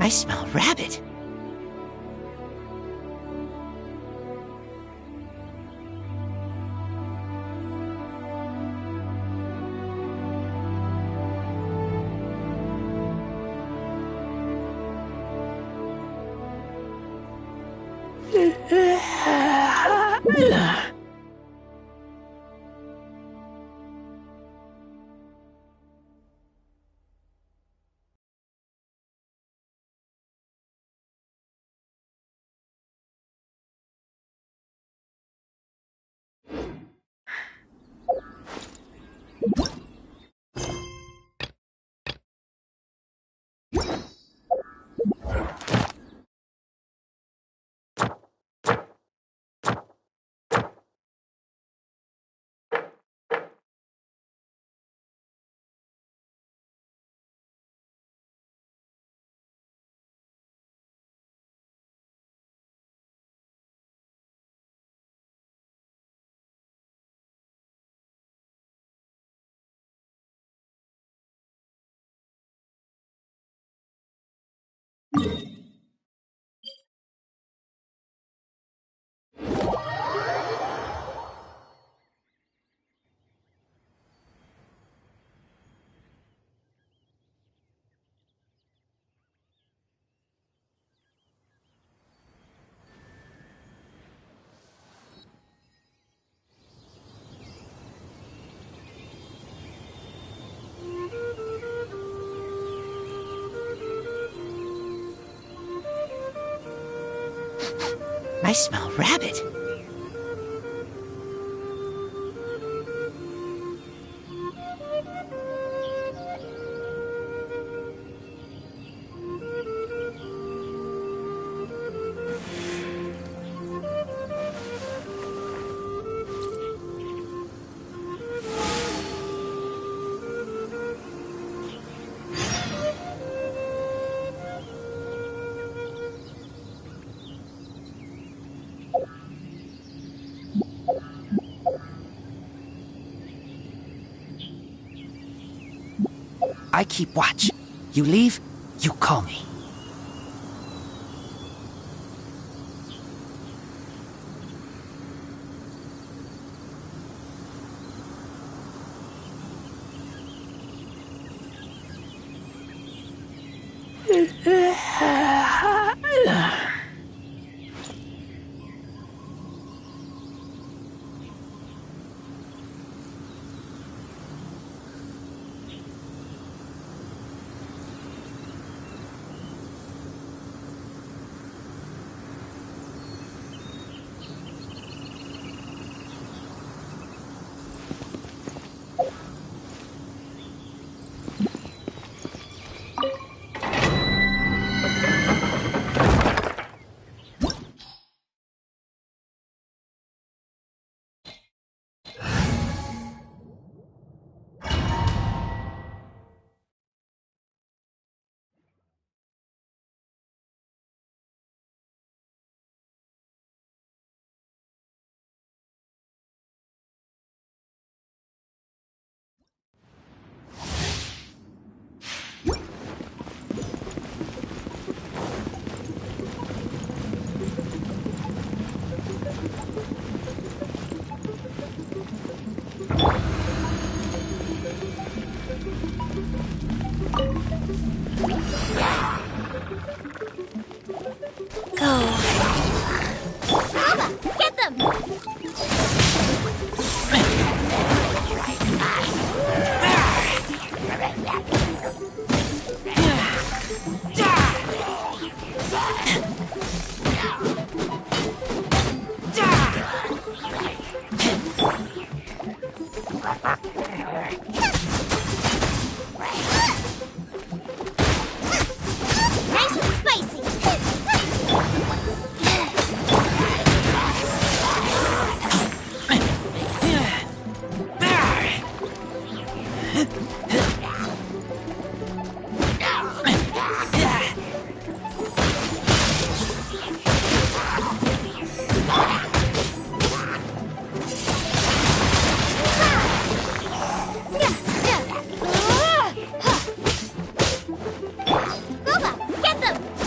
I smell rabbit. I smell rabbit. I keep watch. You leave, you call me. Get them!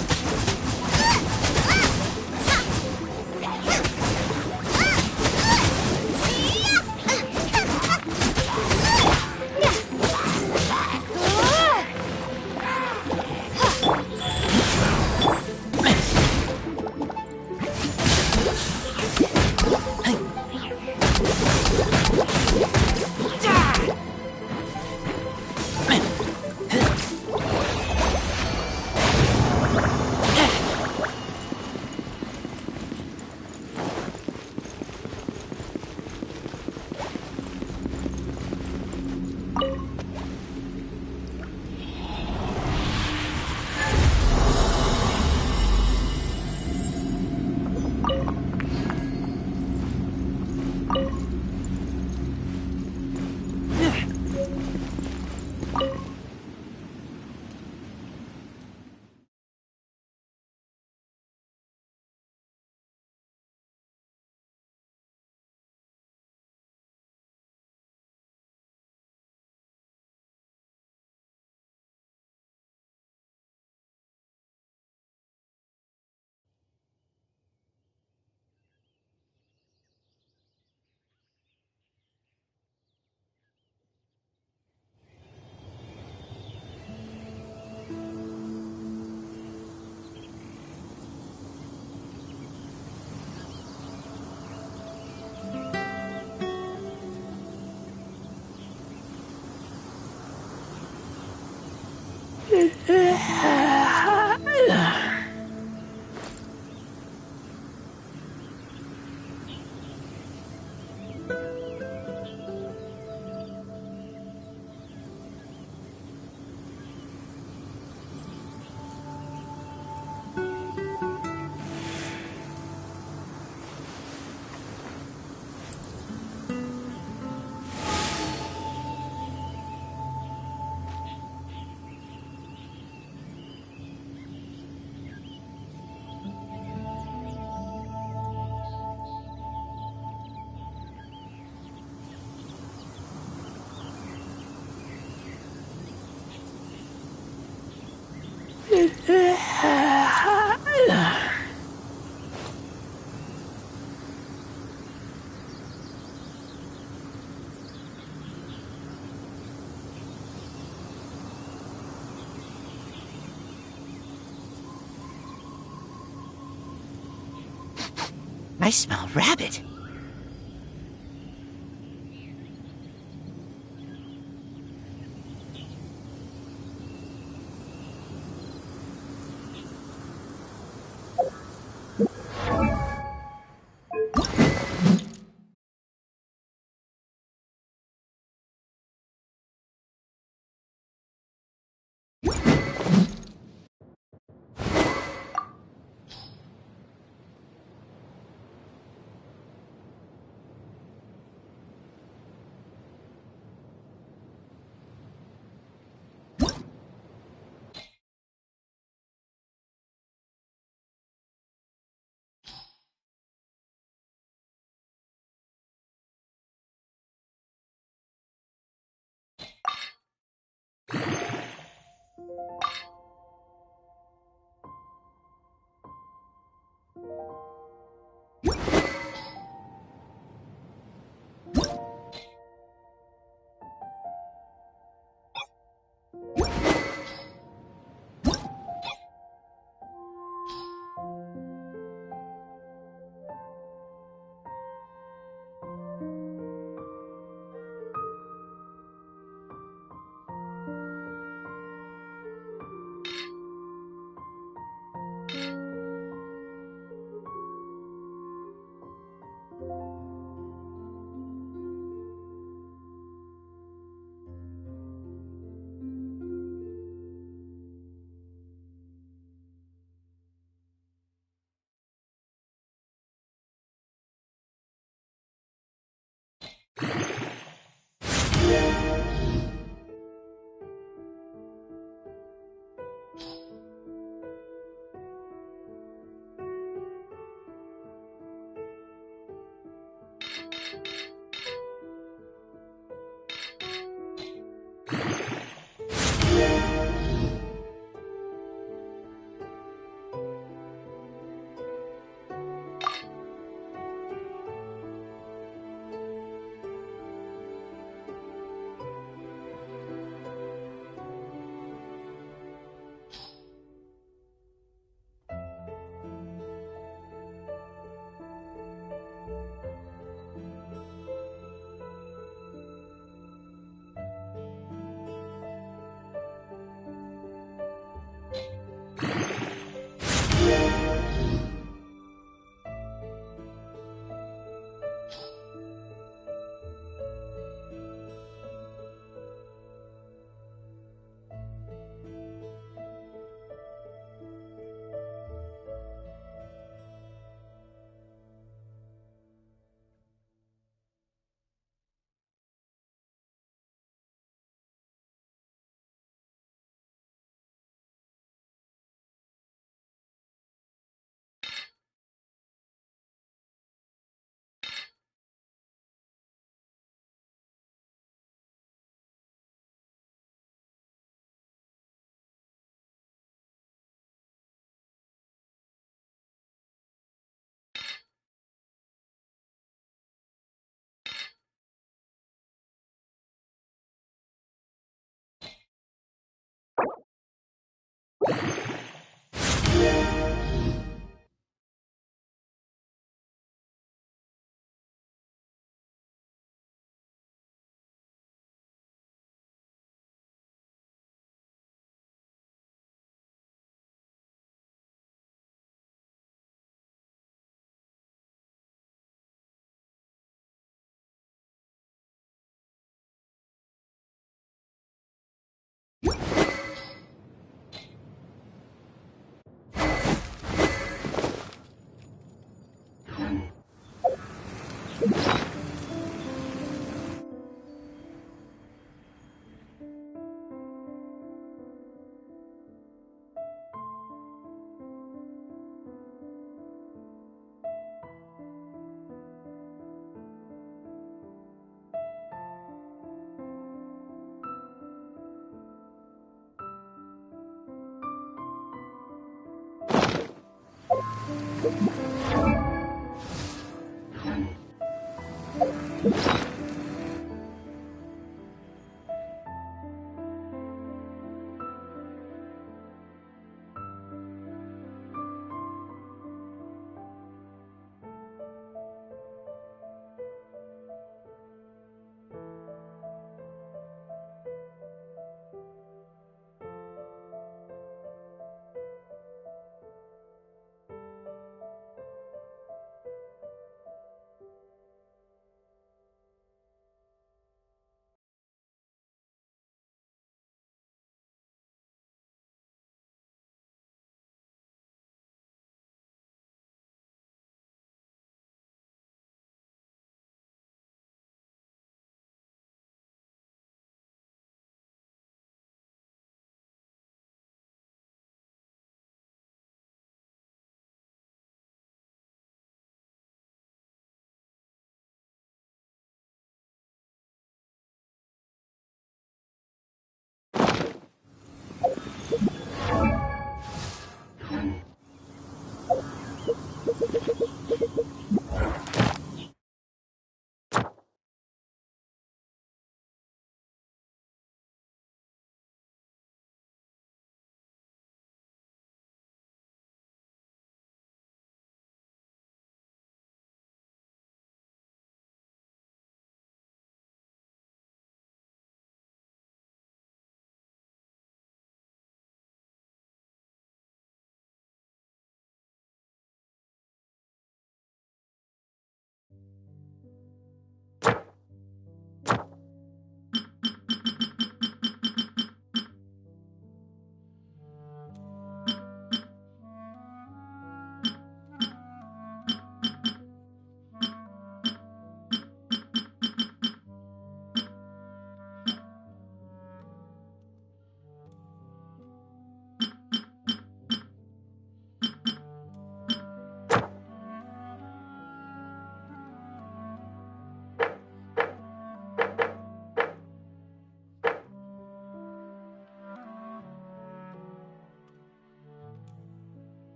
I smell rabbit.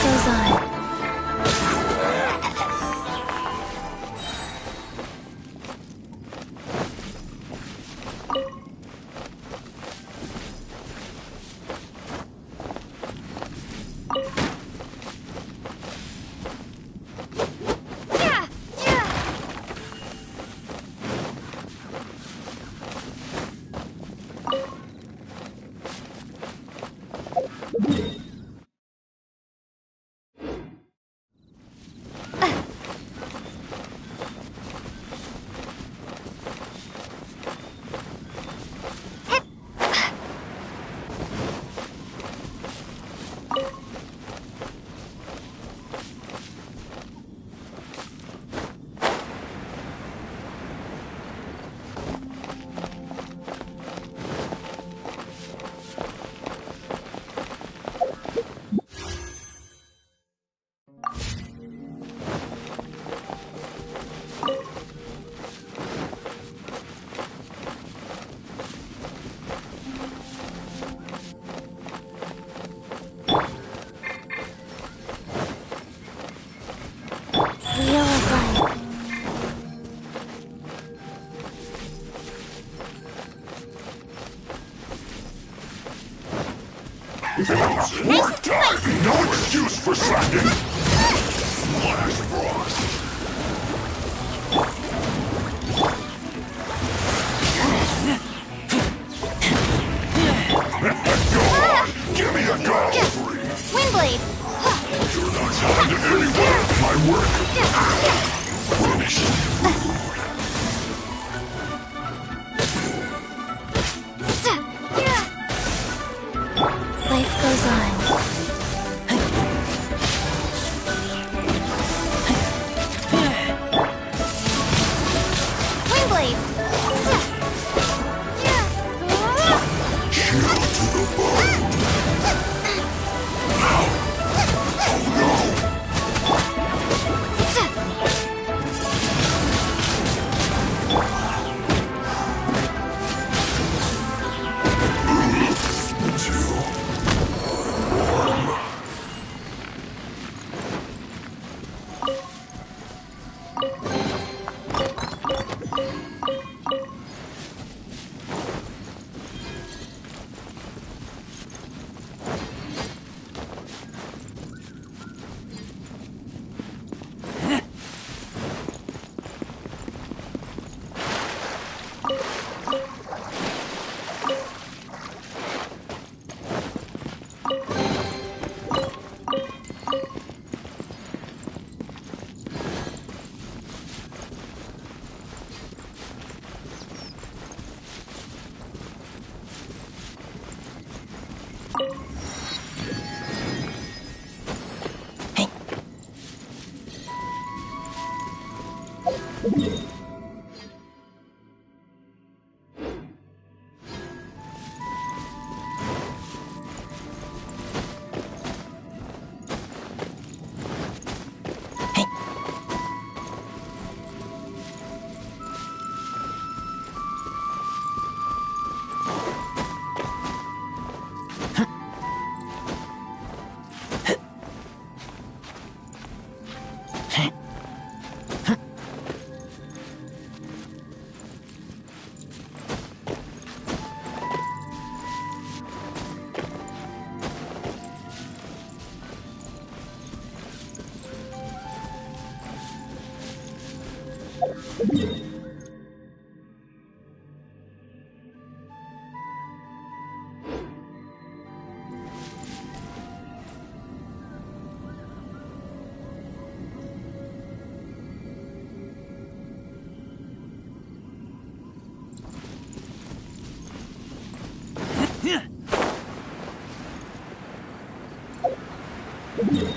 goes on. No excuse for slacking! Splash Frost! Go on! Give me a go! Windblade! You're not going anywhere! My work! Finished! Life goes on. Windblade! Chill to the bone! Now! Oh no!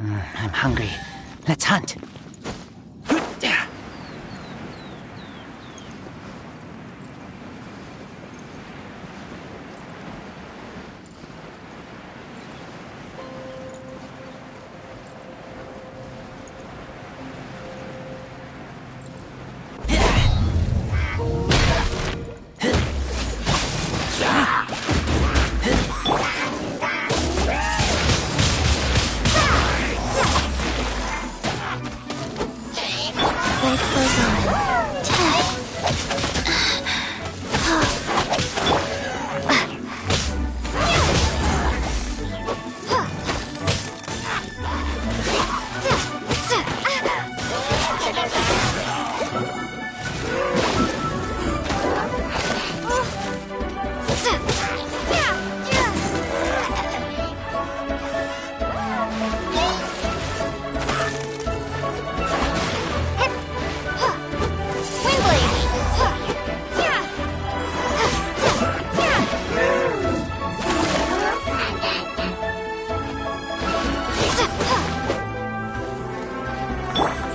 I'm hungry. Let's hunt. Life goes on.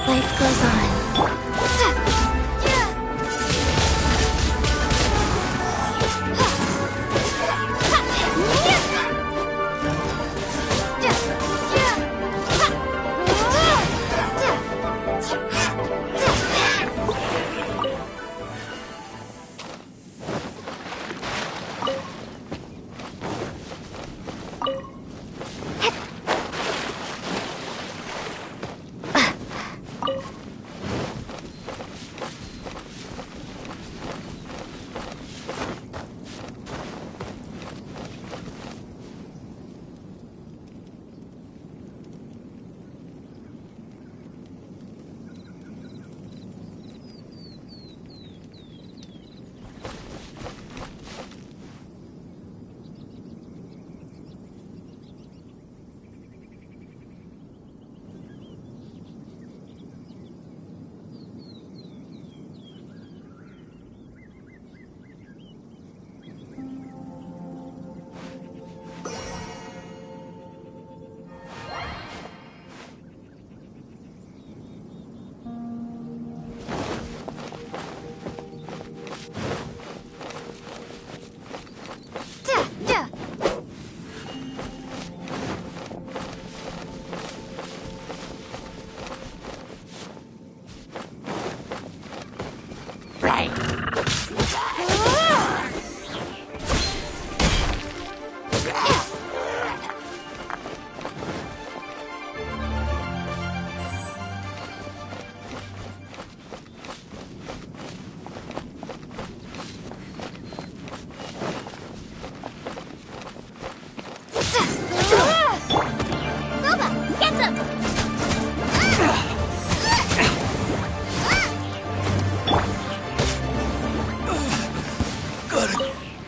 Life goes on.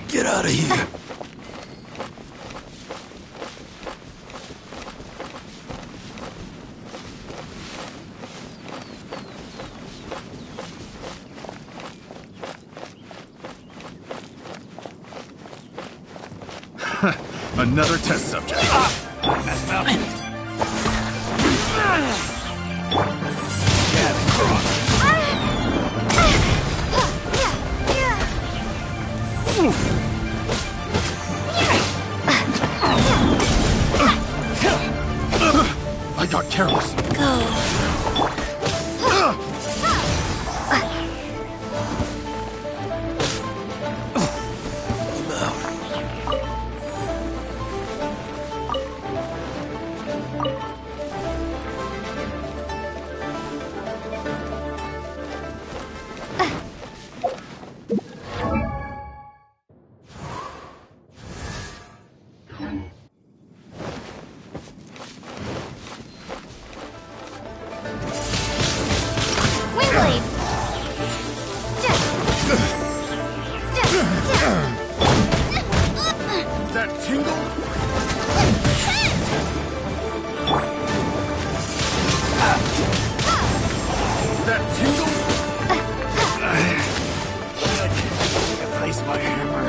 Get out of here. Another test subject. I messed up. I got careless. Go. That tingle? That tingle? Replace my hammer.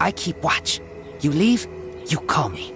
I keep watch. You leave, you call me.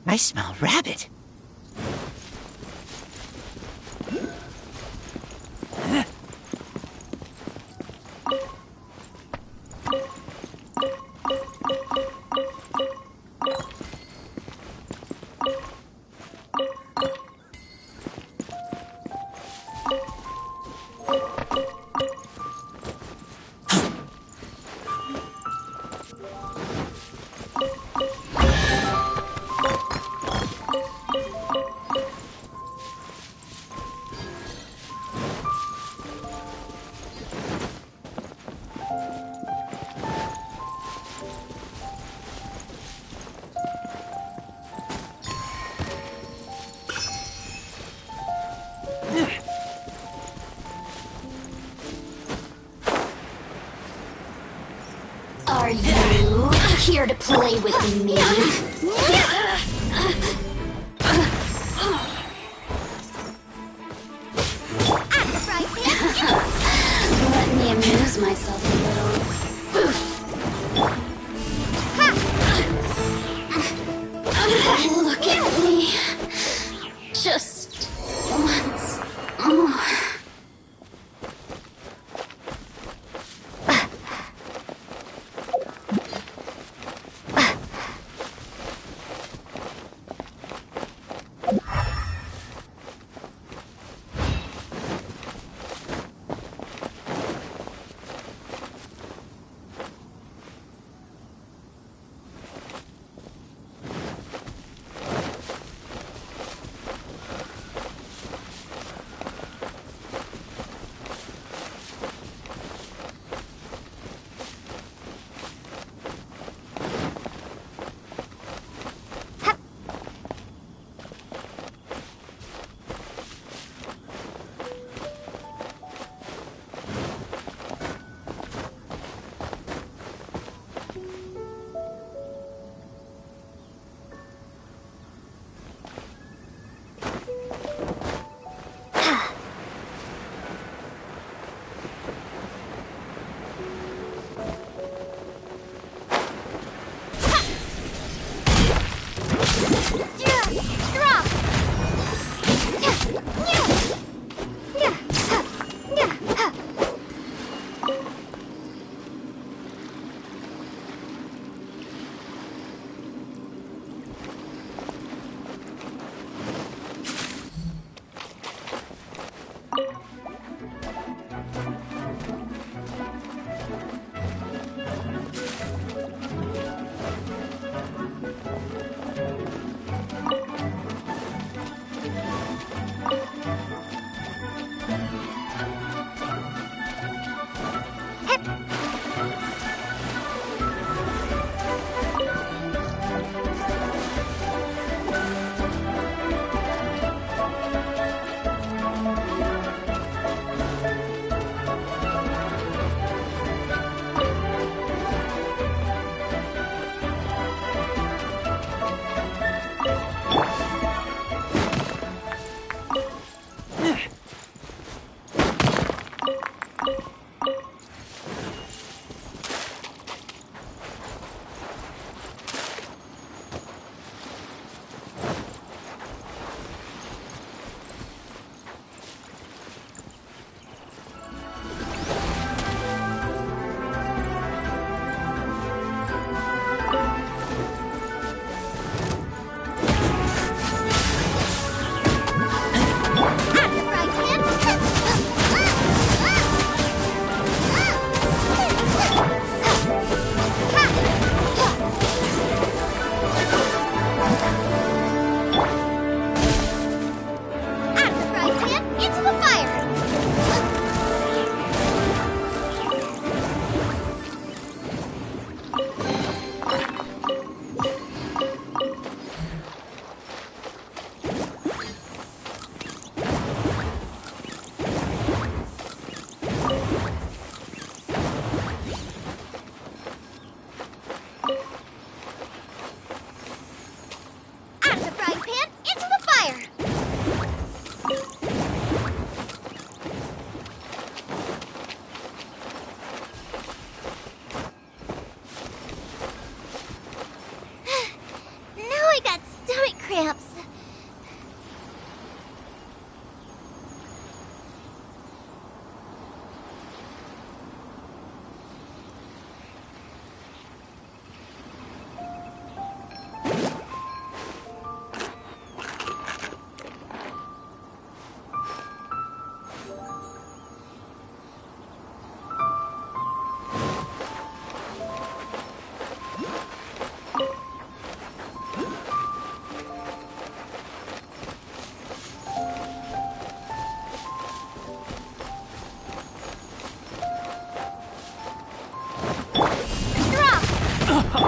I smell rabbit. Are you here to play with me? Let me amuse myself a little. Look at me. Just once more.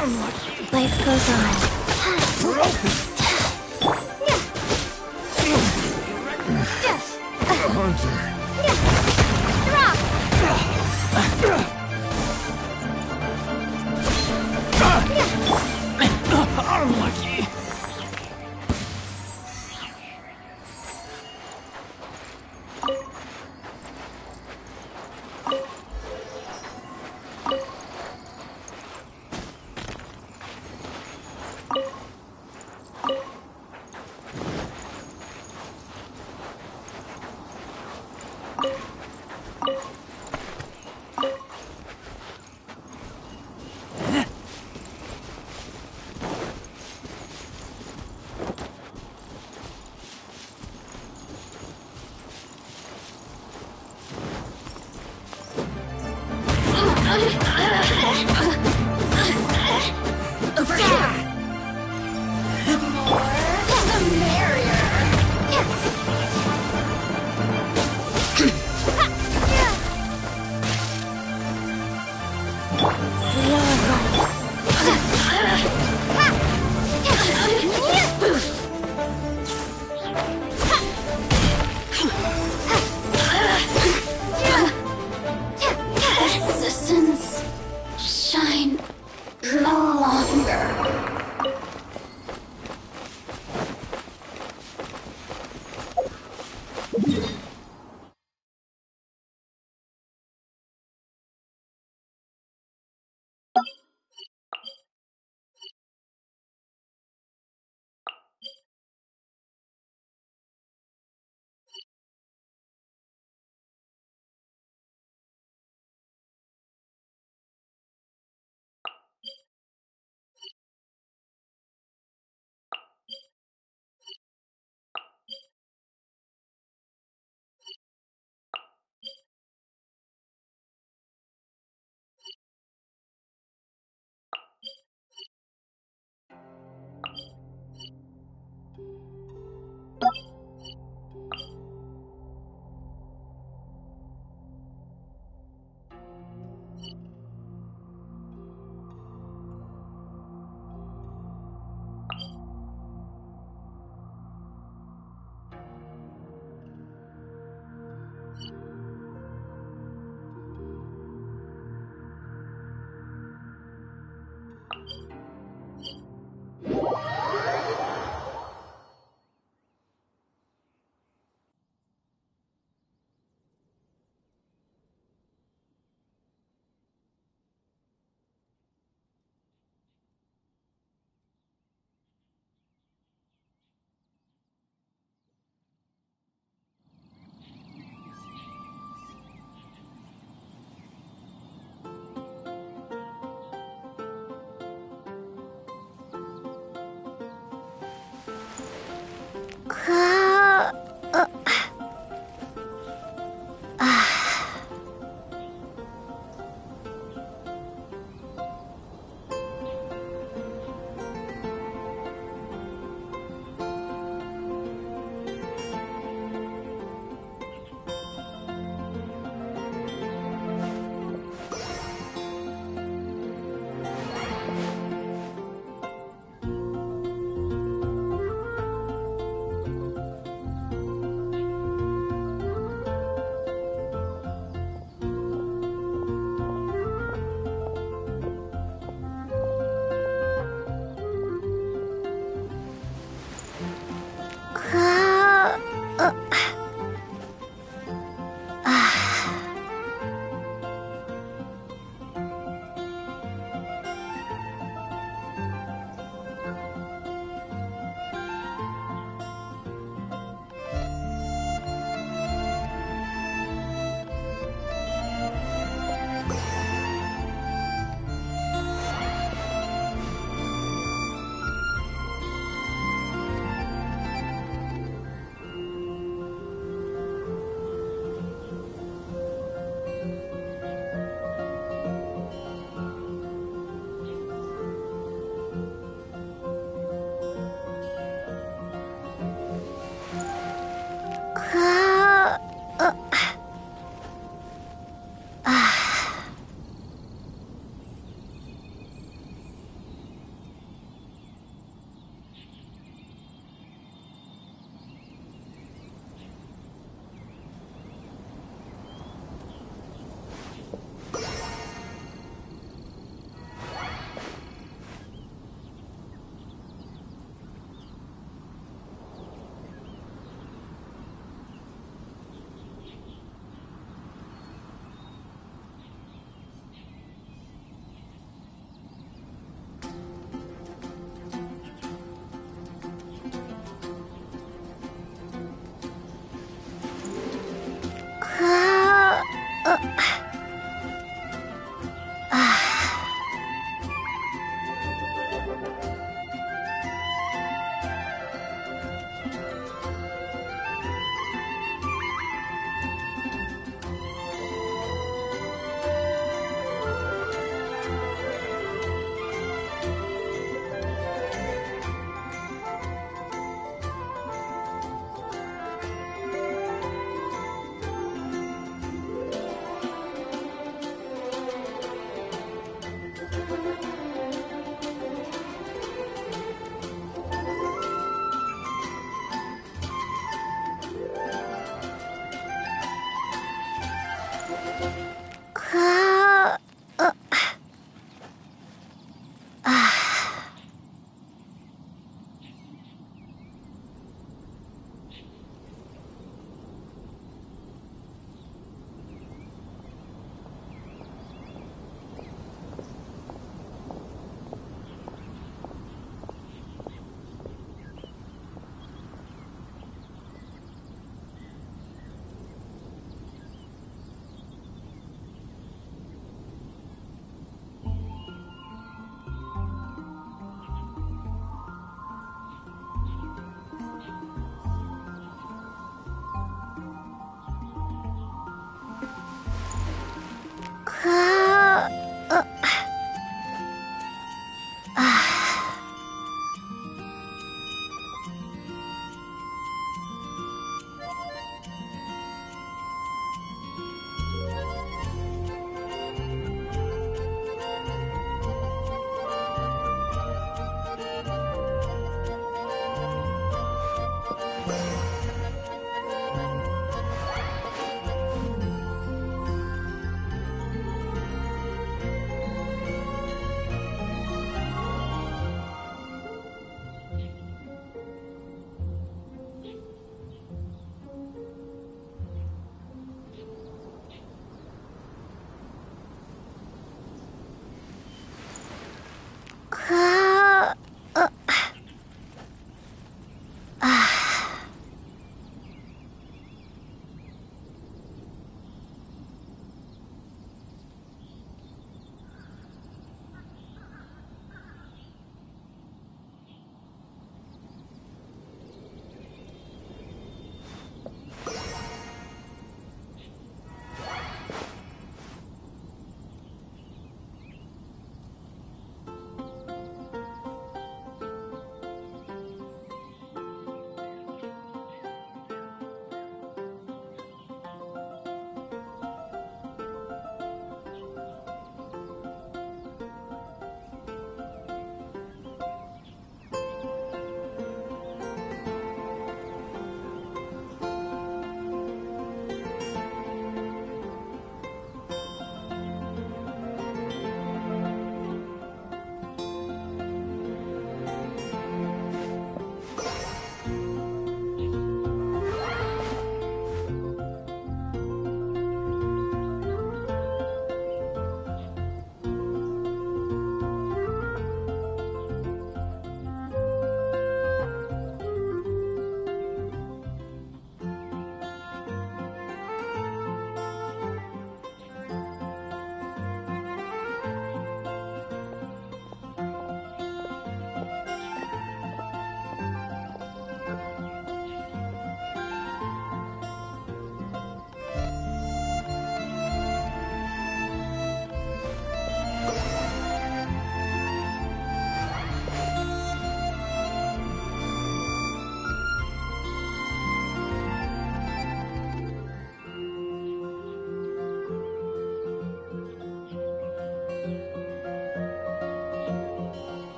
Life goes on. Unlucky. You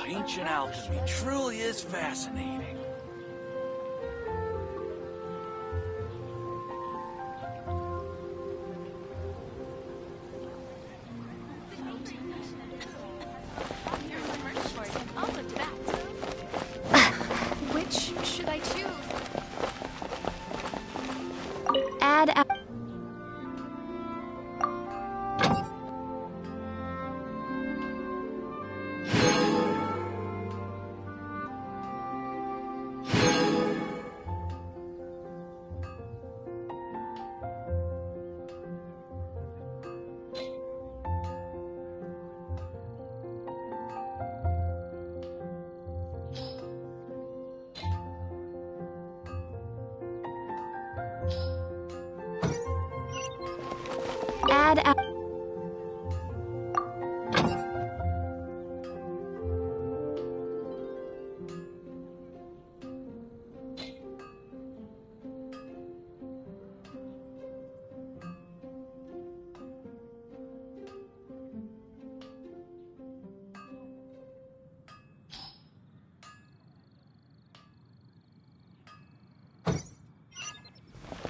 ancient alchemy truly is fascinating. Which should I choose? Add add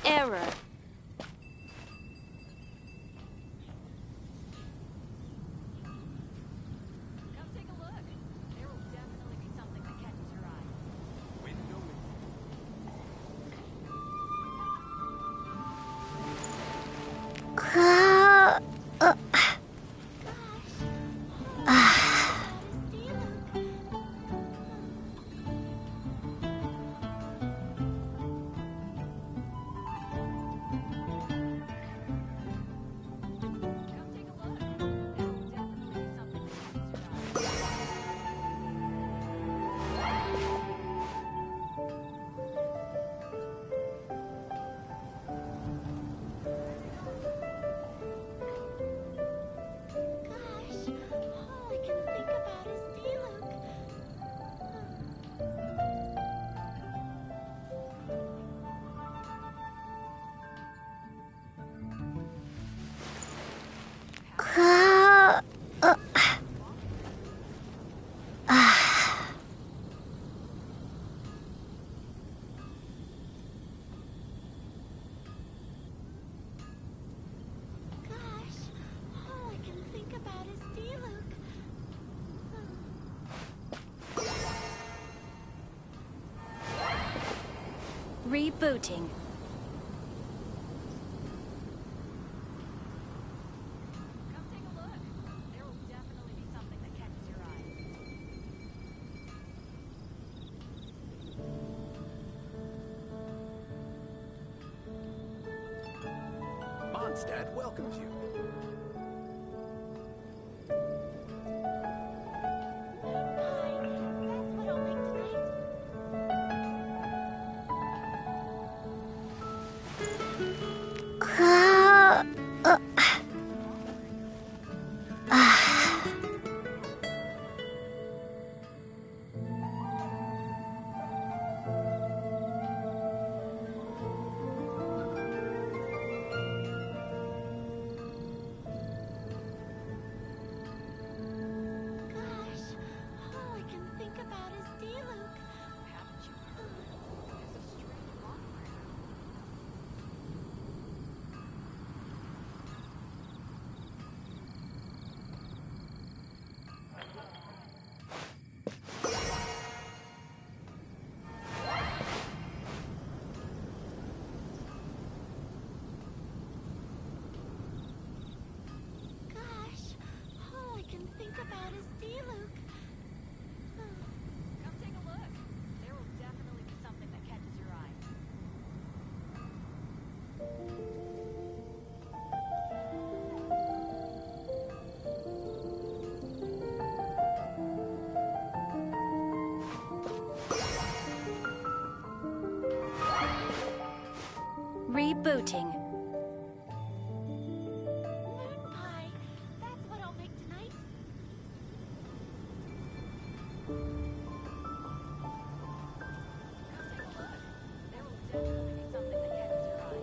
error. Come take a look. There will definitely be something that catches your eye. Come take a look. There will definitely be something that catches your eye. Gosh, all I can think about is D-Luke. Gosh, all I can think about is D-Luke. Rebooting. Come take a look. There will definitely be something that catches your eye. Mondstadt welcomes you. Pie, that's what I'll make tonight. Gosh, all I can think about is D-Luke. Haven't you heard? There's a stray walking around. Gosh, all I can think about is D-Luke. Come take a look. There will definitely be something that catches your eye. Rebooting. Moon pie, that's what I'll make tonight. Come take a look. There will definitely be something that catches your eye.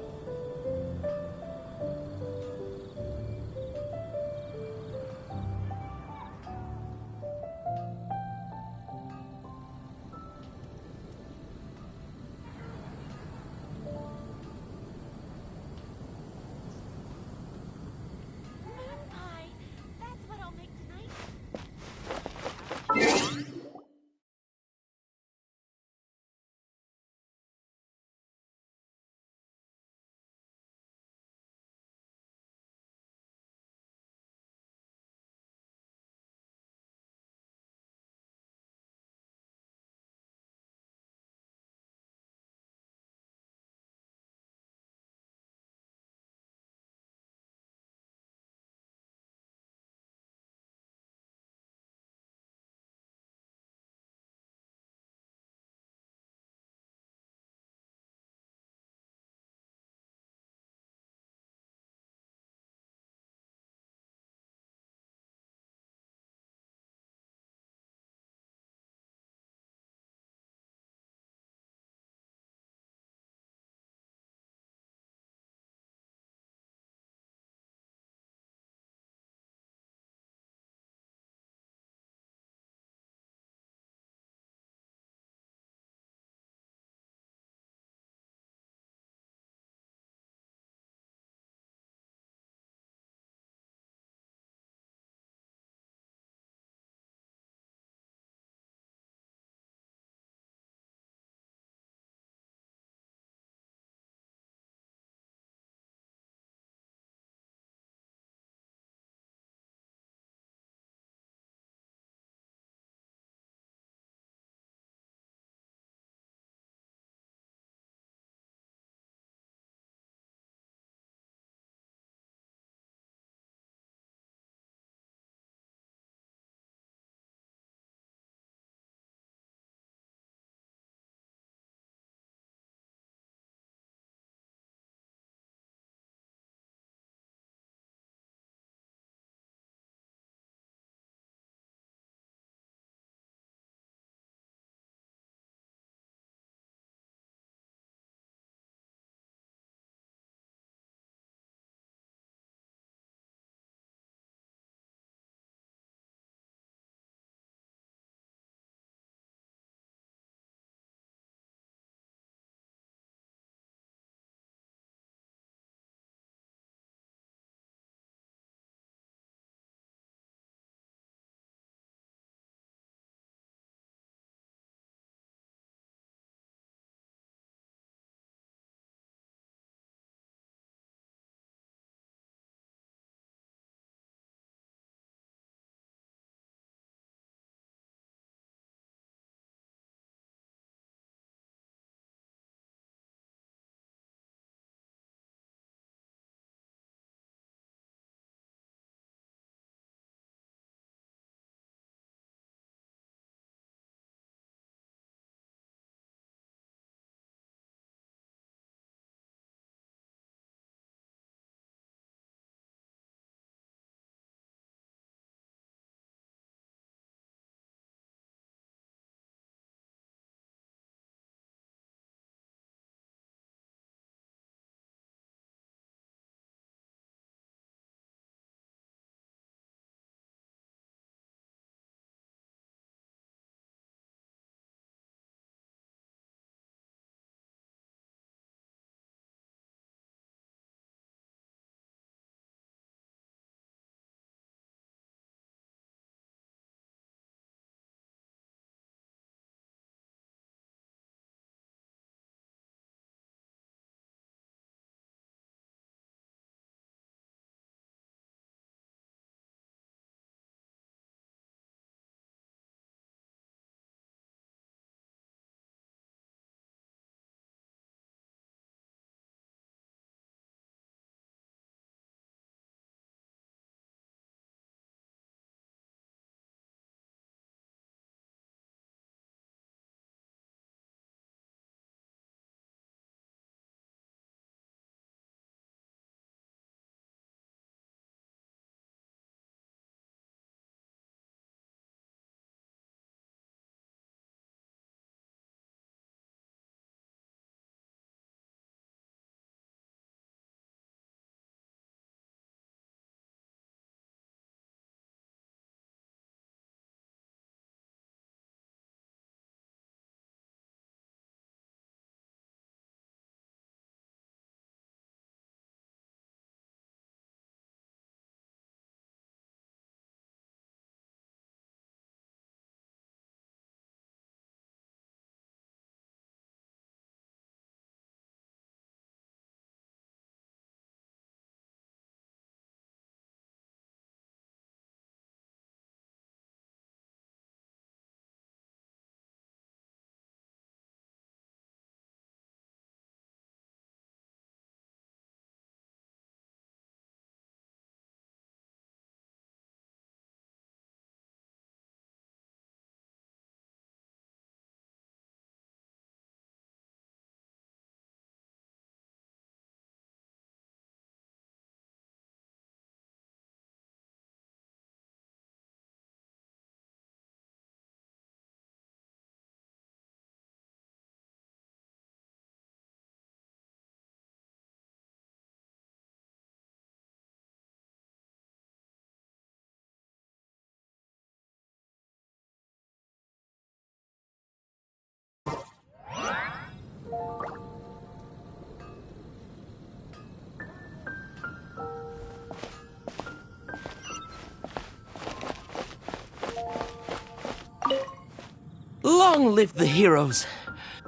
Long live the heroes!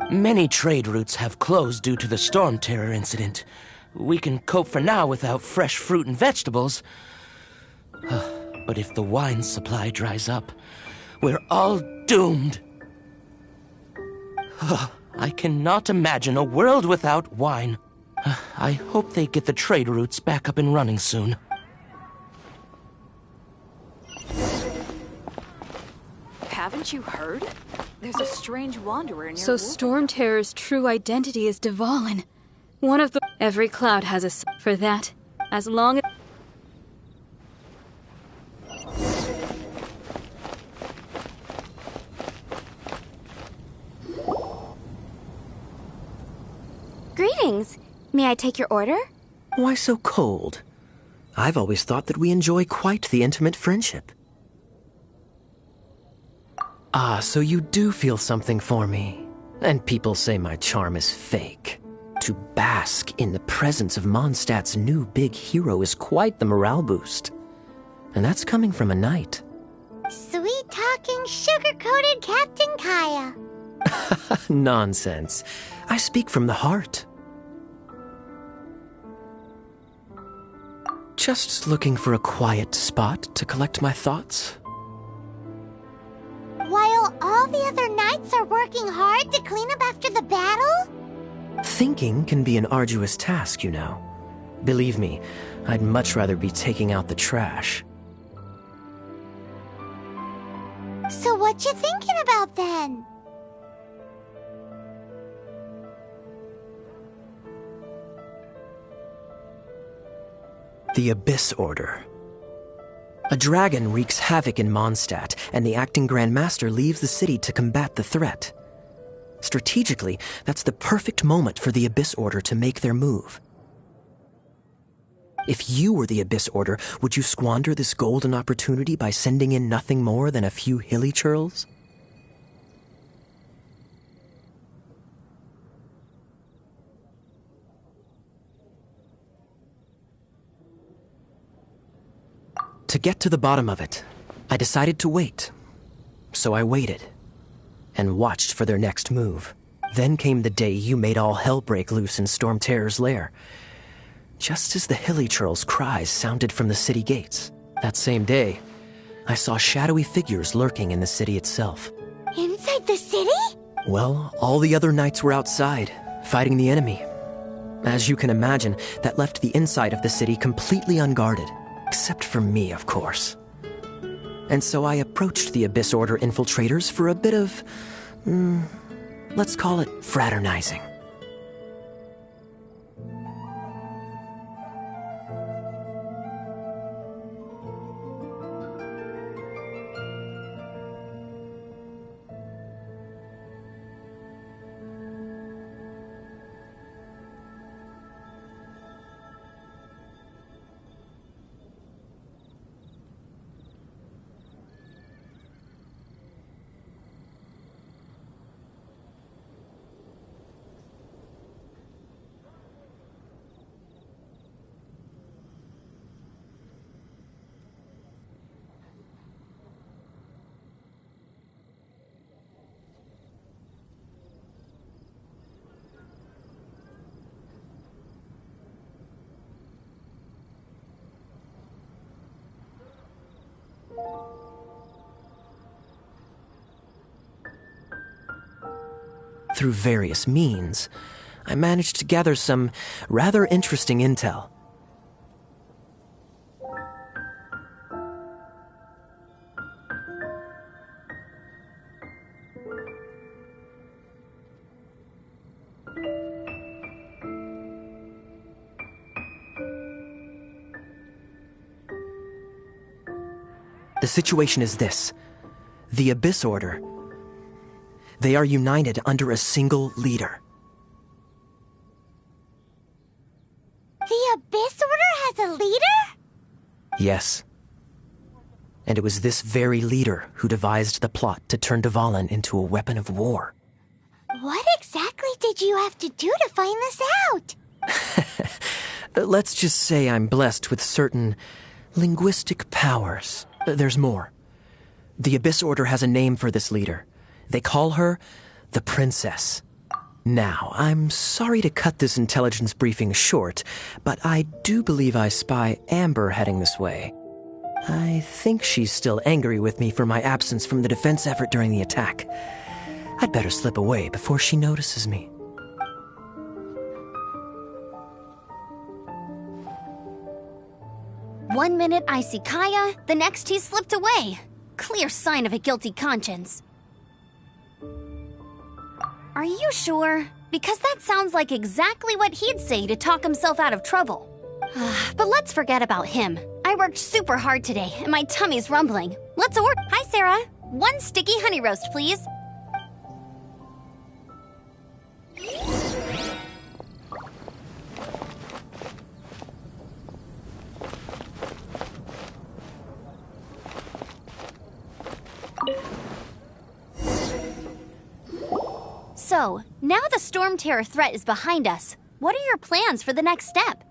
Many trade routes have closed due to the storm terror incident. We can cope for now without fresh fruit and vegetables. But if the wine supply dries up, we're all doomed. I cannot imagine a world without wine. I hope they get the trade routes back up and running soon. Haven't you heard? There's a strange wanderer near. So Storm Terror's true identity is Dvalin. One of the... Every cloud has a for that. As long as... Greetings. May I take your order? Why so cold? I've always thought that we enjoy quite the intimate friendship. Ah, so you do feel something for me. And people say my charm is fake. To bask in the presence of Mondstadt's new big hero is quite the morale boost. And that's coming from a knight. Sweet-talking, sugar-coated Captain Kaya. Nonsense. I speak from the heart. Just looking for a quiet spot to collect my thoughts. While all the other knights are working hard to clean up after the battle? Thinking can be an arduous task, you know. Believe me, I'd much rather be taking out the trash. So what you thinking about then? The Abyss Order. A dragon wreaks havoc in Mondstadt, and the acting Grand Master leaves the city to combat the threat. Strategically, that's the perfect moment for the Abyss Order to make their move. If you were the Abyss Order, would you squander this golden opportunity by sending in nothing more than a few hilly churls? To get to the bottom of it, I decided to wait. So I waited, and watched for their next move. Then came the day you made all hell break loose in Storm Terror's lair. Just as the hilly churl's cries sounded from the city gates. That same day, I saw shadowy figures lurking in the city itself. Inside the city? Well, all the other knights were outside, fighting the enemy. As you can imagine, that left the inside of the city completely unguarded. Except for me, of course. And so I approached the Abyss Order infiltrators for a bit of... let's call it fraternizing. Through various means, I managed to gather some rather interesting intel. The situation is this. The Abyss Order. They are united under a single leader. The Abyss Order has a leader? Yes. And it was this very leader who devised the plot to turn Dvalin into a weapon of war. What exactly did you have to do to find this out? Let's just say I'm blessed with certain linguistic powers. There's more. The Abyss Order has a name for this leader. They call her the Princess. Now, I'm sorry to cut this intelligence briefing short, but I do believe I spy Amber heading this way. I think she's still angry with me for my absence from the defense effort during the attack. I'd better slip away before she notices me. One minute I see Kaya, the next he slipped away. Clear sign of a guilty conscience. Are you sure? Because that sounds like exactly what he'd say to talk himself out of trouble. But let's forget about him. I worked super hard today, and my tummy's rumbling. Let's order. Hi, Sarah. 1 sticky honey roast, please. So, now the Storm Terror threat is behind us. What are your plans for the next step?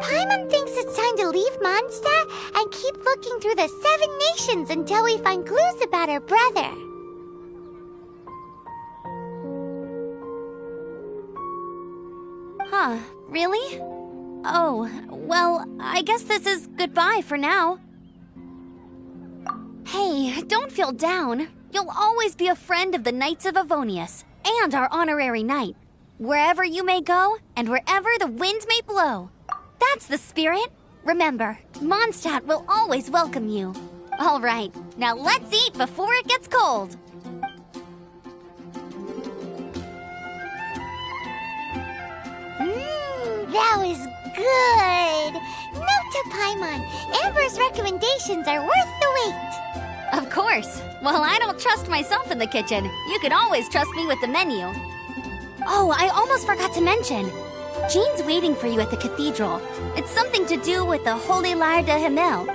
Paimon thinks it's time to leave Mondstadt and keep looking through the 7 nations until we find clues about her brother. Huh, really? Oh, well, I guess this is goodbye for now. Hey, don't feel down. You'll always be a friend of the Knights of Avonius, and our honorary knight. Wherever you may go, and wherever the wind may blow. That's the spirit. Remember, Mondstadt will always welcome you. All right, now let's eat before it gets cold. That was good. Note to Paimon, Amber's recommendations are worth the wait. Of course. Well, I don't trust myself in the kitchen. You can always trust me with the menu. Oh, I almost forgot to mention. Jean's waiting for you at the cathedral. It's something to do with the Holy Lyre de Himmel.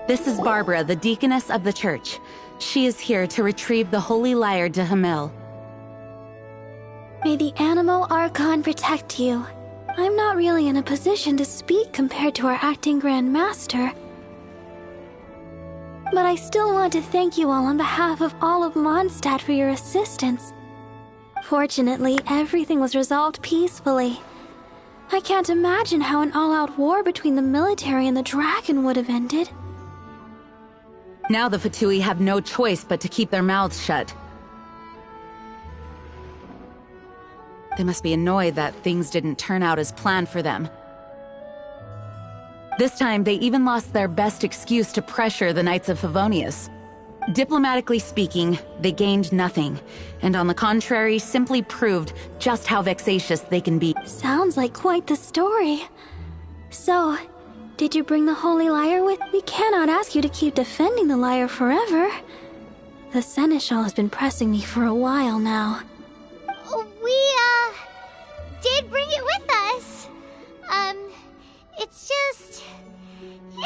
This is Barbara, the deaconess of the church. She is here to retrieve the Holy Lyre de Himmel. May the Animal Archon protect you. I'm not really in a position to speak compared to our acting Grand Master. But I still want to thank you all on behalf of all of Mondstadt for your assistance. Fortunately, everything was resolved peacefully. I can't imagine how an all-out war between the military and the dragon would have ended. Now the Fatui have no choice but to keep their mouths shut. They must be annoyed that things didn't turn out as planned for them. This time, they even lost their best excuse to pressure the Knights of Favonius. Diplomatically speaking, they gained nothing, and on the contrary, simply proved just how vexatious they can be. Sounds like quite the story. So, did you bring the Holy Lyre with? We cannot ask you to keep defending the lyre forever. The Seneschal has been pressing me for a while now. We, did bring it with us.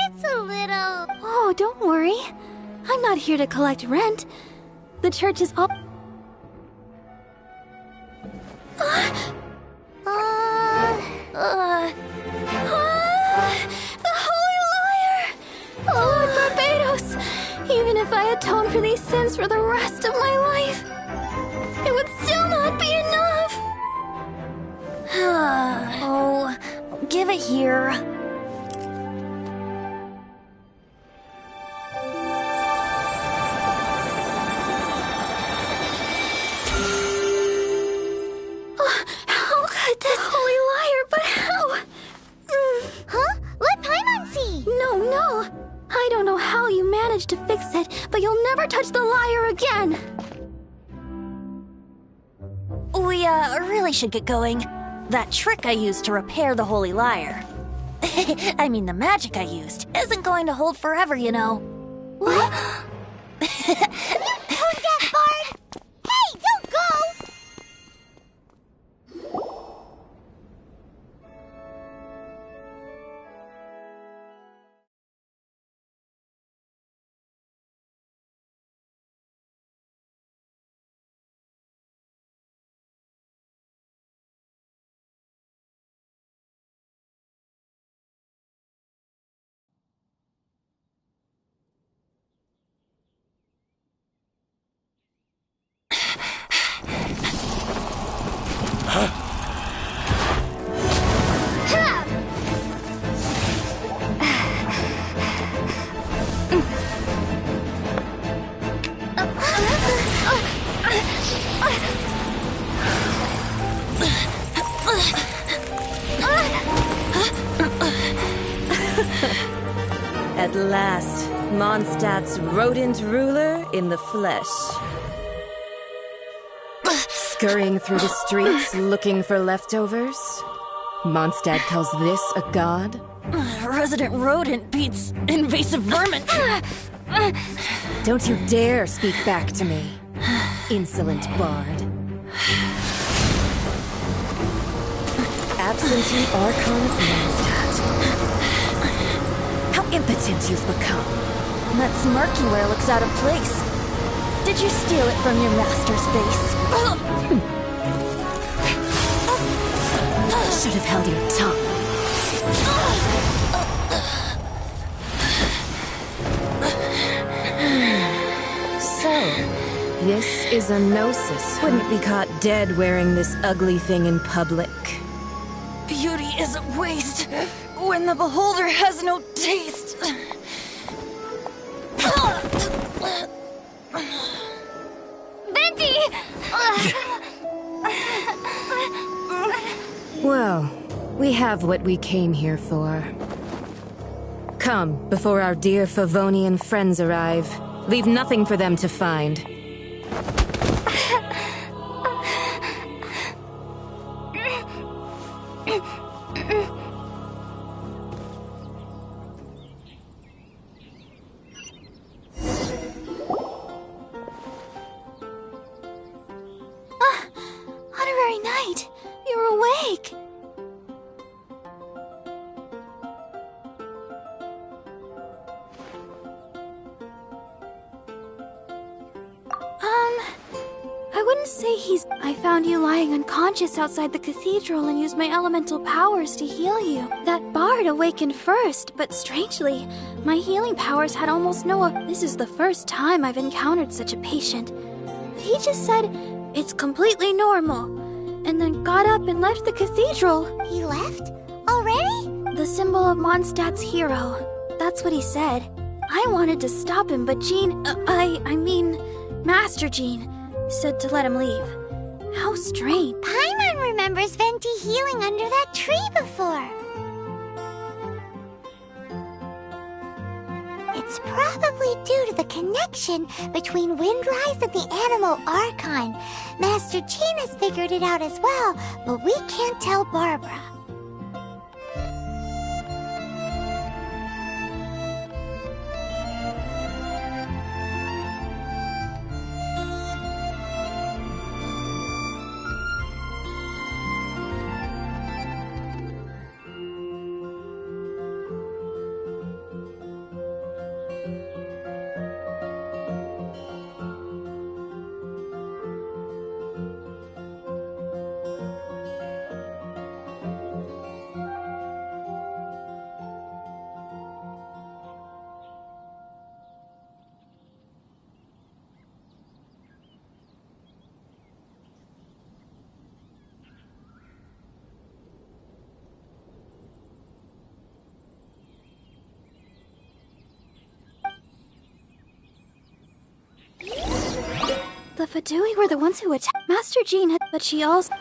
It's a little... Oh, don't worry. I'm not here to collect rent. The church is all... The Holy Lyre! Lord Barbados! Even if I atone for these sins for the rest of my life, it would still not be enough! Oh, give it here. How could this Holy Lyre, but how? Huh? Let Paimon see! No. I don't know how you managed to fix it, but you'll never touch the lyre again! We, really should get going. That trick I used to repair the Holy Lyre. I mean, the magic I used isn't going to hold forever, you know. What? Tone deaf, Bard! Hey, don't go! At last, Mondstadt's rodent ruler in the flesh. Scurrying through the streets looking for leftovers? Mondstadt calls this a god? Resident rodent beats invasive vermin. Don't you dare speak back to me, insolent bard. Absentee Archon of Mondstadt. How impotent you've become. That smirk you wear looks out of place. Did you steal it from your master's face? Should have held your tongue. So, this is a gnosis. Wouldn't be caught dead wearing this ugly thing in public. Beauty is a waste when the beholder has no taste. Venti! Well, we have what we came here for. Come, before our dear Favonian friends arrive. Leave nothing for them to find. Honorary Knight, you're awake! I wouldn't say he's... I found you lying unconscious outside the cathedral and used my elemental powers to heal you. That bard awakened first, but strangely, my healing powers had almost no... This is the first time I've encountered such a patient. He just said, it's completely normal, and then got up and left the cathedral. He left? Already? The symbol of Mondstadt's hero. That's what he said. I wanted to stop him, but Jean... I mean, Master Jean said to let him leave. How strange. Paimon one remembers Venti healing under that tree before. It's probably due to the connection between Windrise and the Animal Archon. Master Jean has figured it out as well, but we can't tell Barbara. The Fadui were the ones who attacked Master Jean, but she also...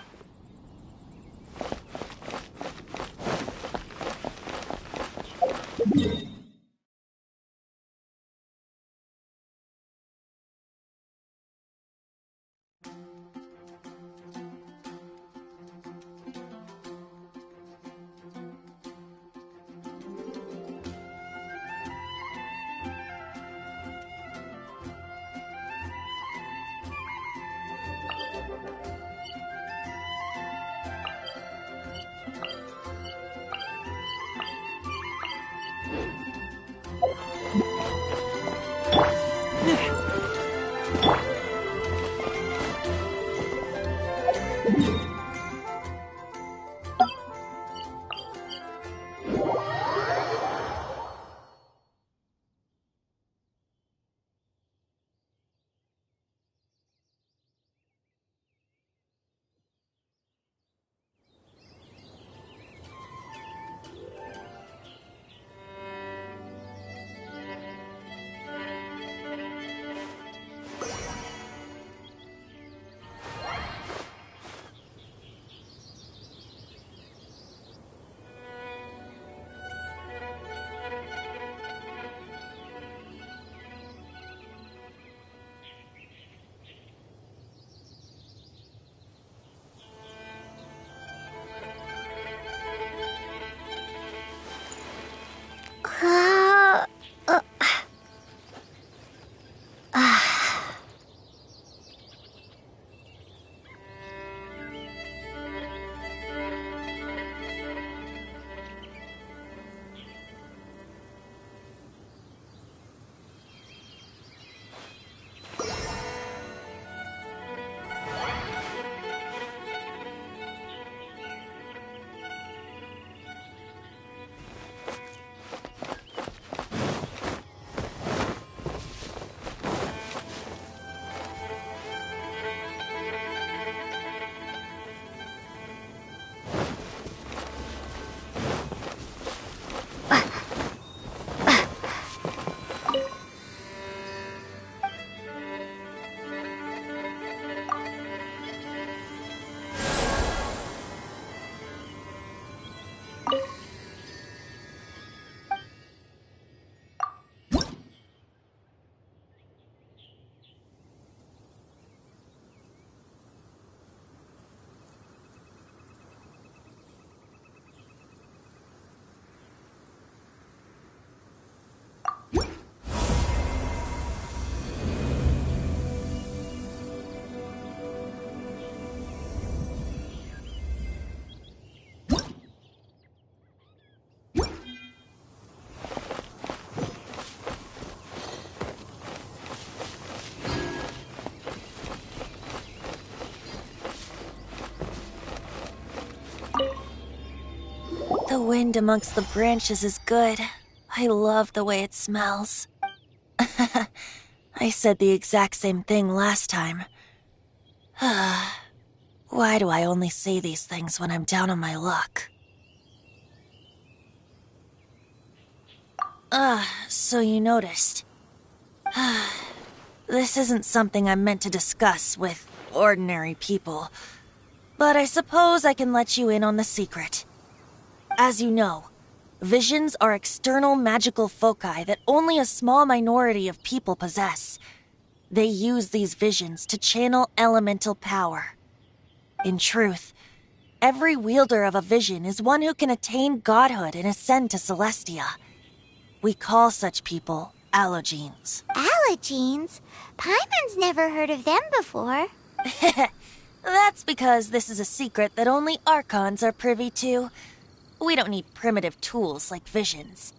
The wind amongst the branches is good. I love the way it smells. I said the exact same thing last time. Why do I only say these things when I'm down on my luck? So you noticed. This isn't something I'm meant to discuss with ordinary people. But I suppose I can let you in on the secret. As you know, visions are external magical foci that only a small minority of people possess. They use these visions to channel elemental power. In truth, every wielder of a vision is one who can attain godhood and ascend to Celestia. We call such people allogenes. Allogenes? Paimon's never heard of them before. That's because this is a secret that only Archons are privy to. We don't need primitive tools like visions.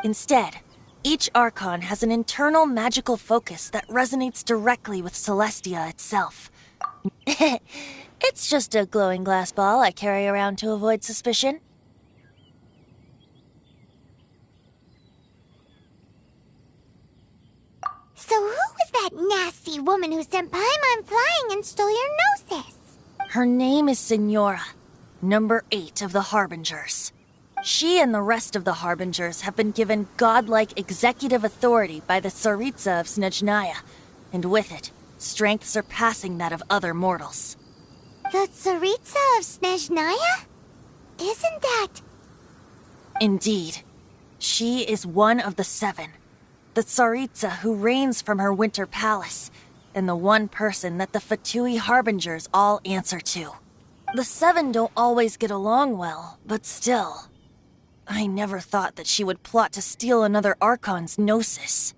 Instead, each Archon has an internal magical focus that resonates directly with Celestia itself. It's just a glowing glass ball I carry around to avoid suspicion. So who was that nasty woman who sent Paimon flying and stole your Gnosis? Her name is Signora, number 8 of the Harbingers. She and the rest of the Harbingers have been given godlike executive authority by the Tsaritsa of Snezhnaya, and with it, strength surpassing that of other mortals. The Tsaritsa of Snezhnaya? Isn't that... Indeed. She is one of the 7, the Tsaritsa who reigns from her winter palace, and the one person that the Fatui Harbingers all answer to. The 7 don't always get along well, but still... I never thought that she would plot to steal another Archon's Gnosis.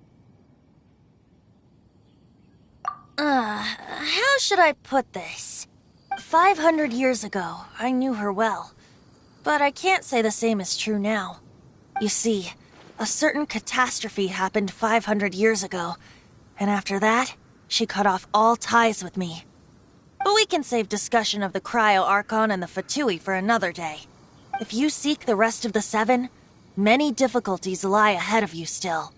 How should I put this? 500 years ago, I knew her well. But I can't say the same is true now. You see, a certain catastrophe happened 500 years ago, and after that, she cut off all ties with me. But we can save discussion of the Cryo Archon and the Fatui for another day. If you seek the rest of the 7, many difficulties lie ahead of you still.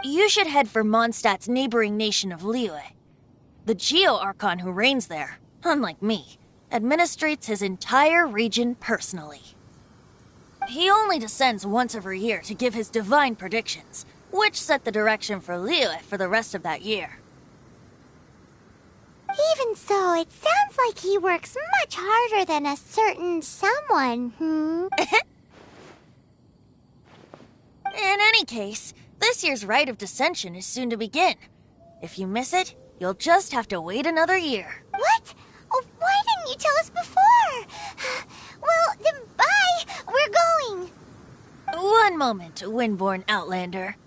You should head for Mondstadt's neighboring nation of Liyue. The Geo-Archon who reigns there, unlike me, administrates his entire region personally. He only descends once every year to give his divine predictions, which set the direction for Liyue for the rest of that year. Even so, it sounds like he works much harder than a certain someone, In any case, this year's Rite of Descension is soon to begin. If you miss it, you'll just have to wait another year. What? Oh, why didn't you tell us before? Well, then bye! We're going! One moment, Windborn Outlander.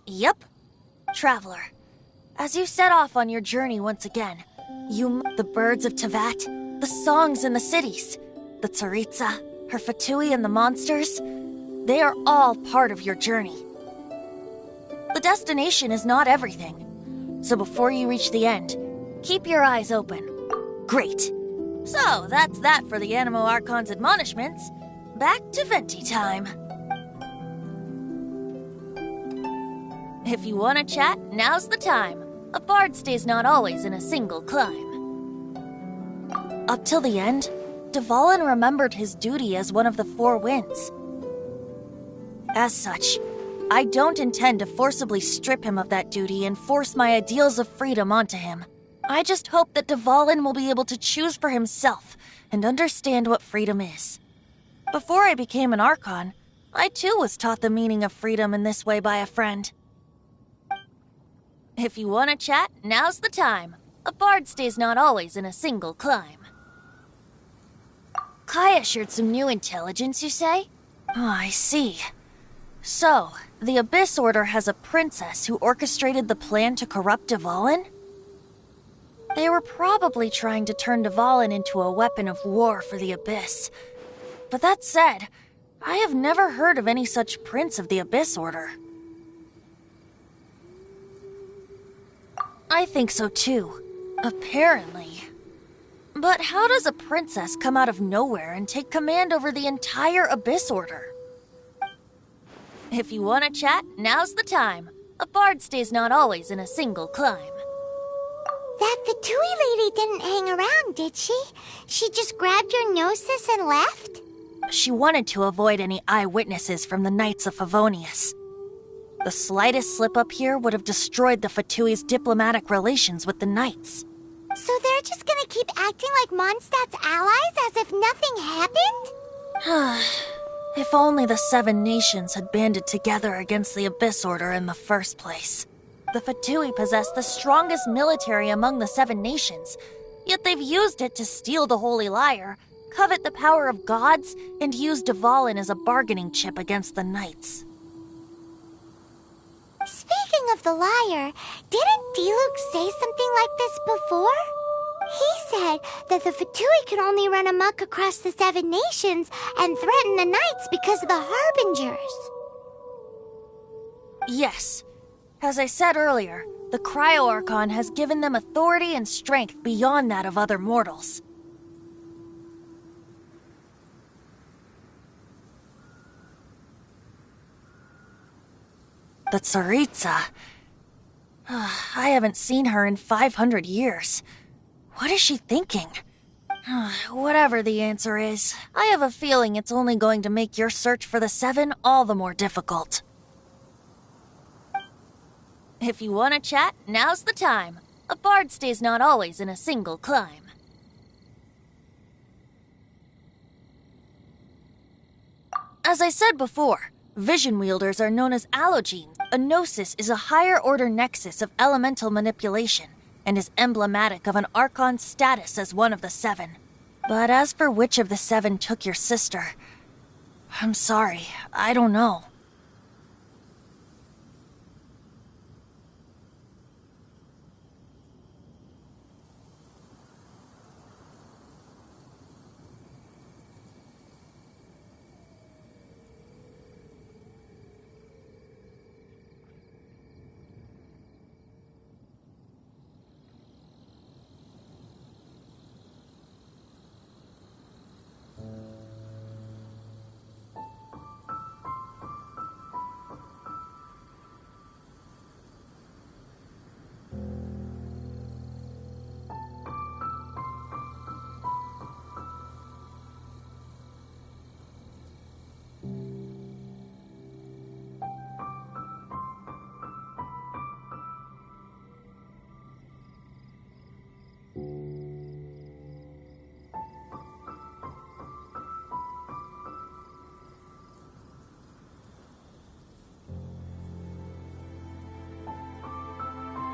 Yep. Traveler, as you set off on your journey once again, the birds of Tevat, the songs in the cities, the Tsaritsa, her Fatui and the monsters, they are all part of your journey. The destination is not everything, so before you reach the end, keep your eyes open. Great. So, that's that for the Animo Archon's admonishments. Back to Venti time. If you want to chat, now's the time. A bard stays not always in a single climb. Up till the end, Dvalin remembered his duty as one of the 4 winds. As such, I don't intend to forcibly strip him of that duty and force my ideals of freedom onto him. I just hope that Dvalin will be able to choose for himself and understand what freedom is. Before I became an Archon, I too was taught the meaning of freedom in this way by a friend. If you want to chat, now's the time. A bard stays not always in a single climb. Kaya shared some new intelligence, you say? Oh, I see. So, the Abyss Order has a princess who orchestrated the plan to corrupt Dvalin? They were probably trying to turn Dvalin into a weapon of war for the Abyss. But that said, I have never heard of any such prince of the Abyss Order. I think so too. Apparently. But how does a princess come out of nowhere and take command over the entire Abyss Order? If you want to chat, now's the time. A bard stays not always in a single climb. That Fatui lady didn't hang around, did she? She just grabbed your Gnosis and left? She wanted to avoid any eyewitnesses from the Knights of Favonius. The slightest slip up here would have destroyed the Fatui's diplomatic relations with the Knights. So they're just gonna keep acting like Mondstadt's allies as if nothing happened? If only the Seven Nations had banded together against the Abyss Order in the first place. The Fatui possess the strongest military among the Seven Nations, yet they've used it to steal the Holy Lyre, covet the power of gods, and use Dvalin as a bargaining chip against the Knights. Speaking of the lyre, didn't Diluc say something like this before? He said that the Fatui could only run amok across the Seven Nations and threaten the Knights because of the Harbingers. Yes. As I said earlier, the Cryo-Archon has given them authority and strength beyond that of other mortals. The Tsaritsa. I haven't seen her in 500 years. What is she thinking? Whatever the answer is, I have a feeling it's only going to make your search for the Seven all the more difficult. If you want to chat, now's the time. A bard stays not always in a single climb. As I said before, vision wielders are known as allogenes. A gnosis is a higher-order nexus of elemental manipulation and is emblematic of an Archon's status as one of the Seven. But as for which of the Seven took your sister, I'm sorry, I don't know.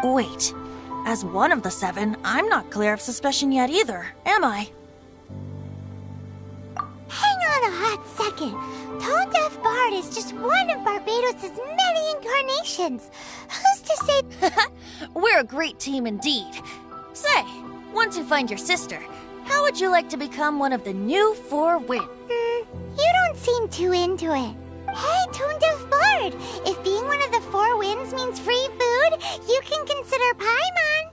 Wait, as one of the Seven, I'm not clear of suspicion yet either, am I? Hang on a hot second. Tone Deaf Bard is just one of Barbados' many incarnations. Who's to say... We're a great team indeed. Say, once you find your sister, how would you like to become one of the new Four Winds? You don't seem too into it. Hey, Tone Deaf Bard, if being one of the Four Winds means free food, you can consider Paimon.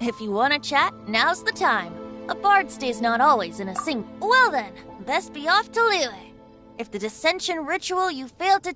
If you want to chat, now's the time. A bard stays not always in a single... Well then, best be off to Liyue. If the dissension ritual you failed to...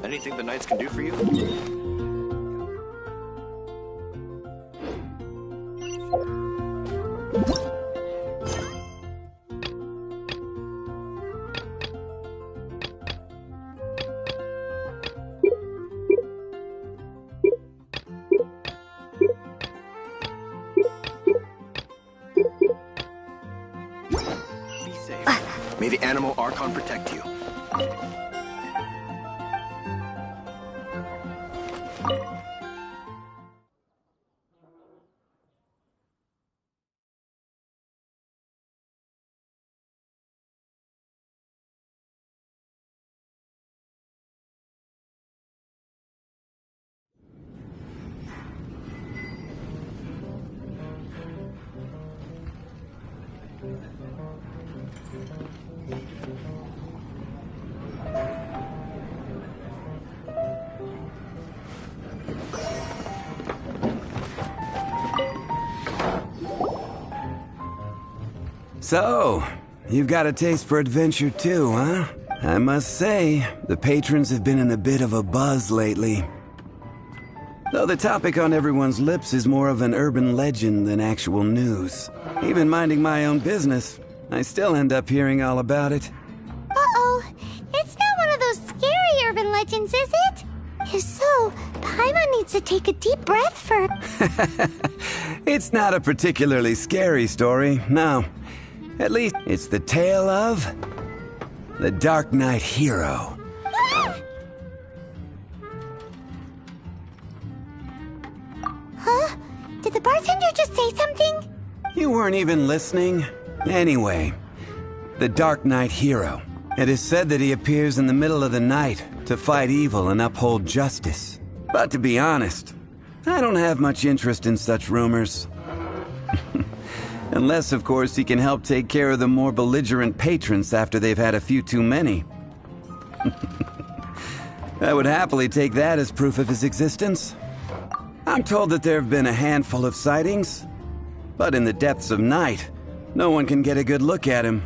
Anything the Knights can do for you? Be safe. May the Animal Archon protect you. So, you've got a taste for adventure too, huh? I must say, the patrons have been in a bit of a buzz lately. Though the topic on everyone's lips is more of an urban legend than actual news. Even minding my own business, I still end up hearing all about it. Uh-oh. It's not one of those scary urban legends, is it? If so, Paimon needs to take a deep breath for... It's not a particularly scary story, no. At least it's the tale of... the Dark Knight Hero. Huh? Did the bartender just say something? You weren't even listening. Anyway, the Dark Knight Hero. It is said that he appears in the middle of the night to fight evil and uphold justice. But to be honest, I don't have much interest in such rumors. Unless, of course, he can help take care of the more belligerent patrons after they've had a few too many. I would happily take that as proof of his existence. I'm told that there have been a handful of sightings, but in the depths of night, no one can get a good look at him.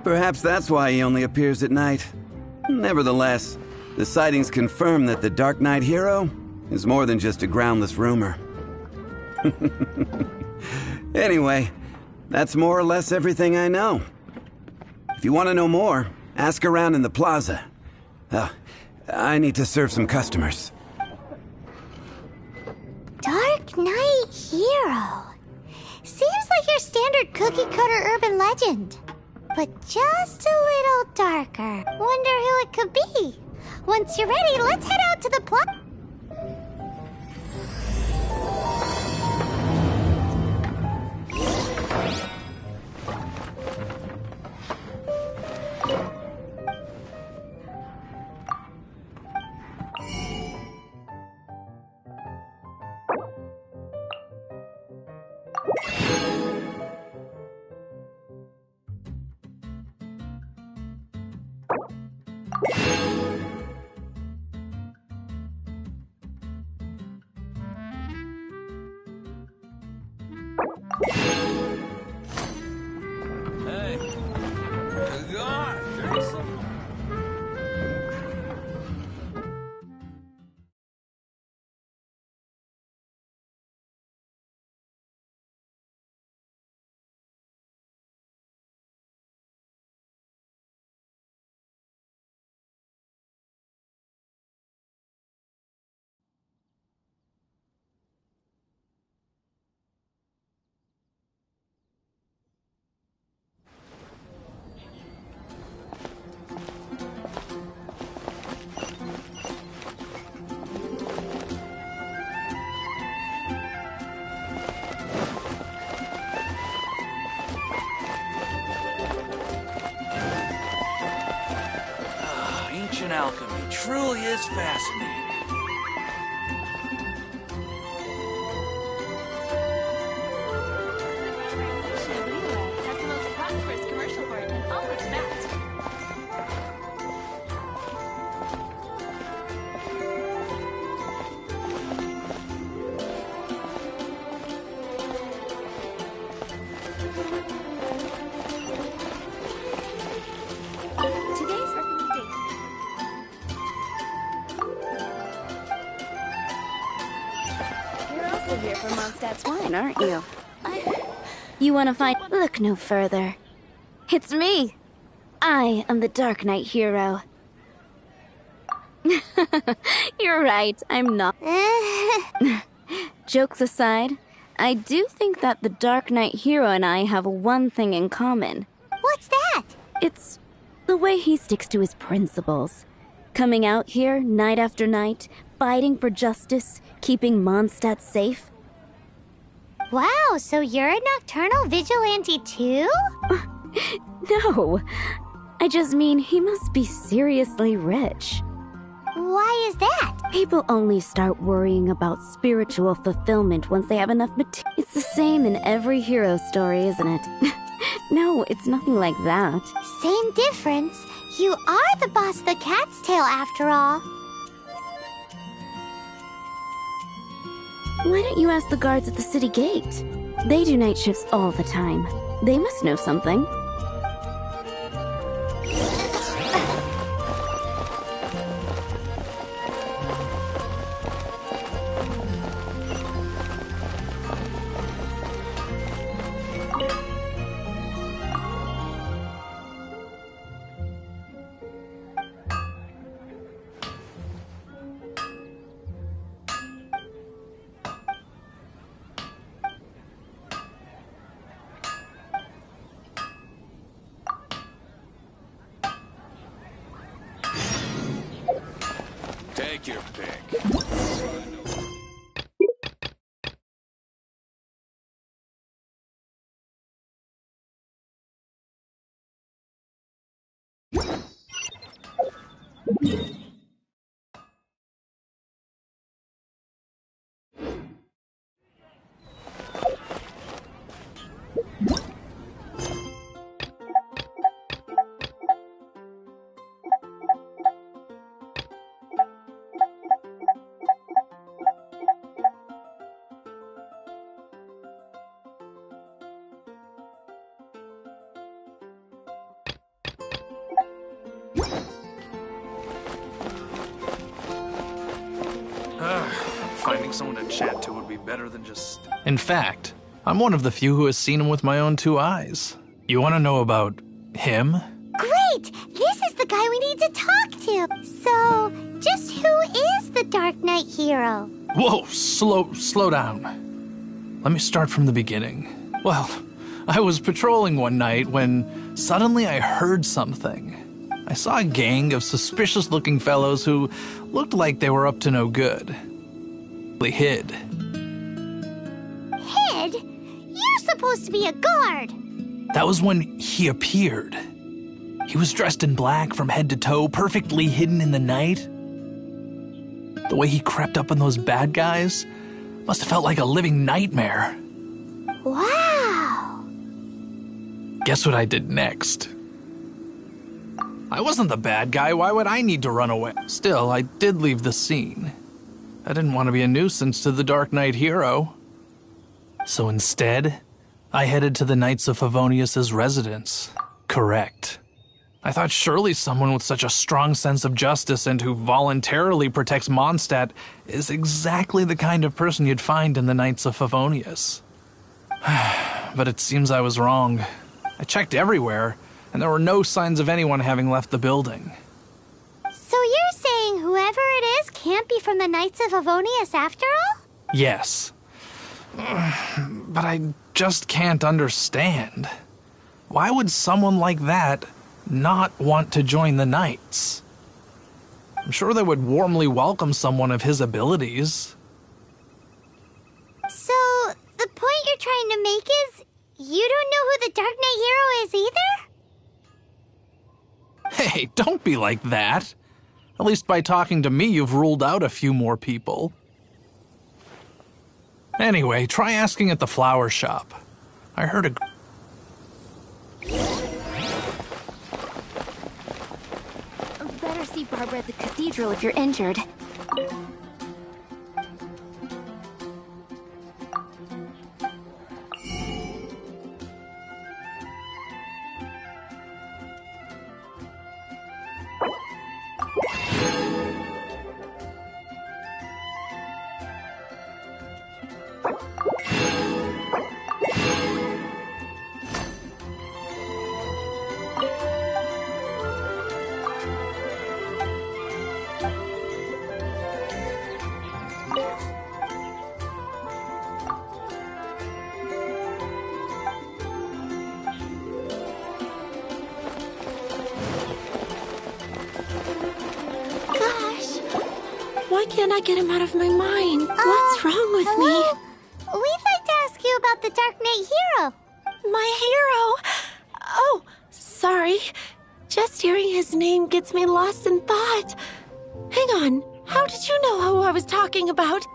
Perhaps that's why he only appears at night. Nevertheless, the sightings confirm that the Dark Knight Hero is more than just a groundless rumor. Anyway, that's more or less everything I know. If you want to know more, ask around in the plaza. I need to serve some customers. Dark Knight Hero. Seems like your standard cookie-cutter urban legend. But just a little darker. Wonder who it could be. Once you're ready, let's head out to the plaza. Ancient alchemy truly is fascinating. Has the most prosperous commercial port in all of that. Today's recommendation. You're also here for Mondstadt's wine, aren't you? You want to find... Look no further. It's me. I am the Dark Knight hero. You're right, I'm not. Jokes aside, I do think that the Dark Knight hero and I have one thing in common. What's that? It's the way he sticks to his principles. Coming out here night after night, fighting for justice, keeping Mondstadt safe. Wow, so you're a nocturnal vigilante too? No, I just mean he must be seriously rich. Why is that? People only start worrying about spiritual fulfillment once they have enough material. It's the same in every hero story, isn't it? No, it's nothing like that. Same difference. You are the boss of the Cat's Tail after all. Why don't you ask the guards at the city gate? They do night shifts all the time. They must know something. Take your pick. Finding someone to chat to would be better than just... In fact, I'm one of the few who has seen him with my own two eyes. You want to know about him? Great! This is the guy we need to talk to. So, just who is the Dark Knight hero? Whoa, slow down. Let me start from the beginning. Well, I was patrolling one night when suddenly I heard something. I saw a gang of suspicious-looking fellows who looked like they were up to no good. They hid. Hid? You're supposed to be a guard. That was when he appeared. He was dressed in black from head to toe, perfectly hidden in the night. The way he crept up on those bad guys must have felt like a living nightmare. Wow. Guess what I did next? I wasn't the bad guy. Why would I need to run away? Still, I did leave the scene. I didn't want to be a nuisance to the Dark Knight hero. So instead, I headed to the Knights of Favonius' residence. Correct. I thought surely someone with such a strong sense of justice and who voluntarily protects Mondstadt is exactly the kind of person you'd find in the Knights of Favonius. But it seems I was wrong. I checked everywhere, and there were no signs of anyone having left the building. So you're saying whoever it is can't be from the Knights of Favonius after all? Yes. But I just can't understand. Why would someone like that not want to join the Knights? I'm sure they would warmly welcome someone of his abilities. So, the point you're trying to make is you don't know who the Dark Knight hero is either? Hey, don't be like that. At least by talking to me, you've ruled out a few more people. Anyway, try asking at the flower shop. I heard a... Better see Barbara at the cathedral if you're injured. Why can't I get him out of my mind? What's wrong with me? We'd like to ask you about the Dark Knight hero. My hero? Oh, sorry. Just hearing his name gets me lost in thought. Hang on. How did you know who I was talking about?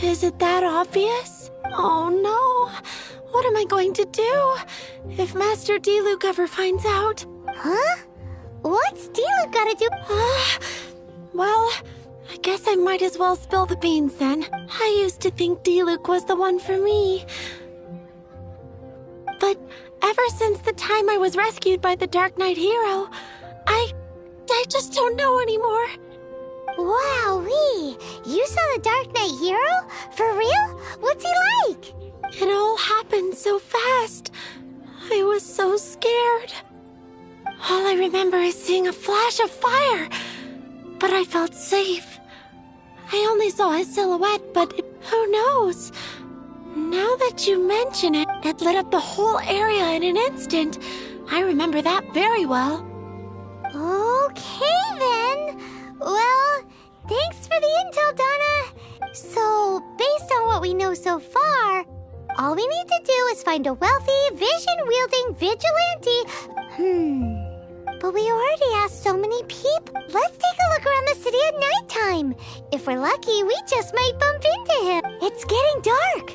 Is it that obvious? Oh no. What am I going to do if Master Diluc ever finds out? Huh? What's Diluc gotta do? Well, I guess I might as well spill the beans then. I used to think Diluc was the one for me. But ever since the time I was rescued by the Dark Knight hero, I just don't know anymore. Wowee! You saw the Dark Knight hero? For real? What's he like? It all happened so fast. I was so scared. All I remember is seeing a flash of fire, but I felt safe. I only saw his silhouette, but who knows? Now that you mention it, it lit up the whole area in an instant. I remember that very well. Okay then. Well, thanks for the intel, Donna. So, based on what we know so far, all we need to do is find a wealthy, vision-wielding vigilante. But we already asked so many people. Let's take a look around the city at nighttime. If we're lucky, we just might bump into him. It's getting dark.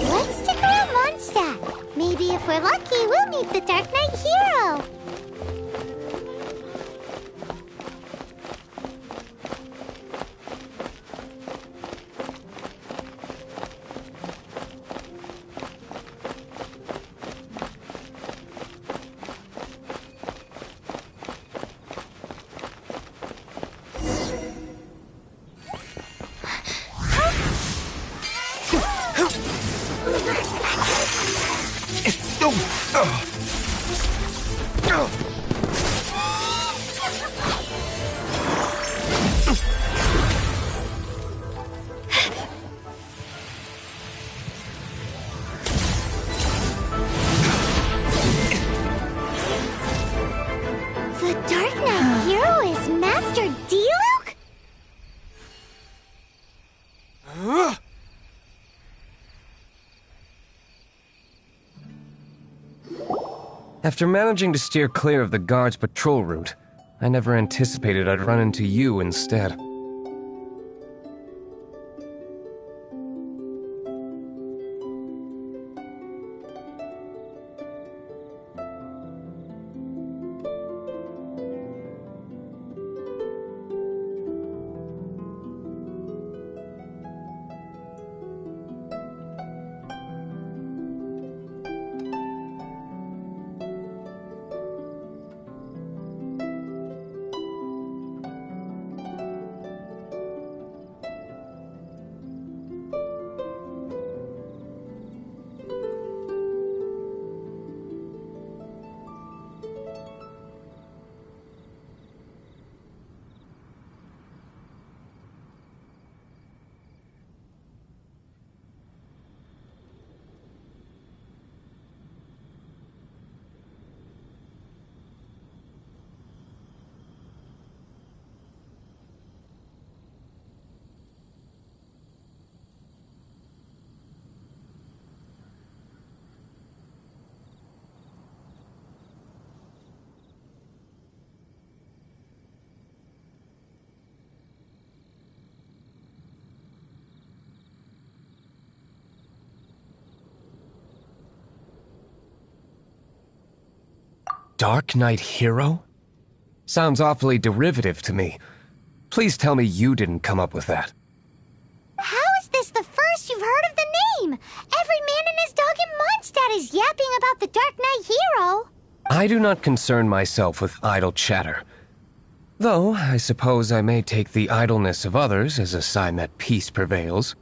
Let's stick around Mondstadt. Maybe if we're lucky, we'll meet the Dark Knight hero. The Dark Knight hero is Master Diluc? After managing to steer clear of the guards' patrol route, I never anticipated I'd run into you instead. Dark Knight hero? Sounds awfully derivative to me. Please tell me you didn't come up with that. How is this the first you've heard of the name? Every man and his dog in Mondstadt is yapping about the Dark Knight hero. I do not concern myself with idle chatter. Though, I suppose I may take the idleness of others as a sign that peace prevails.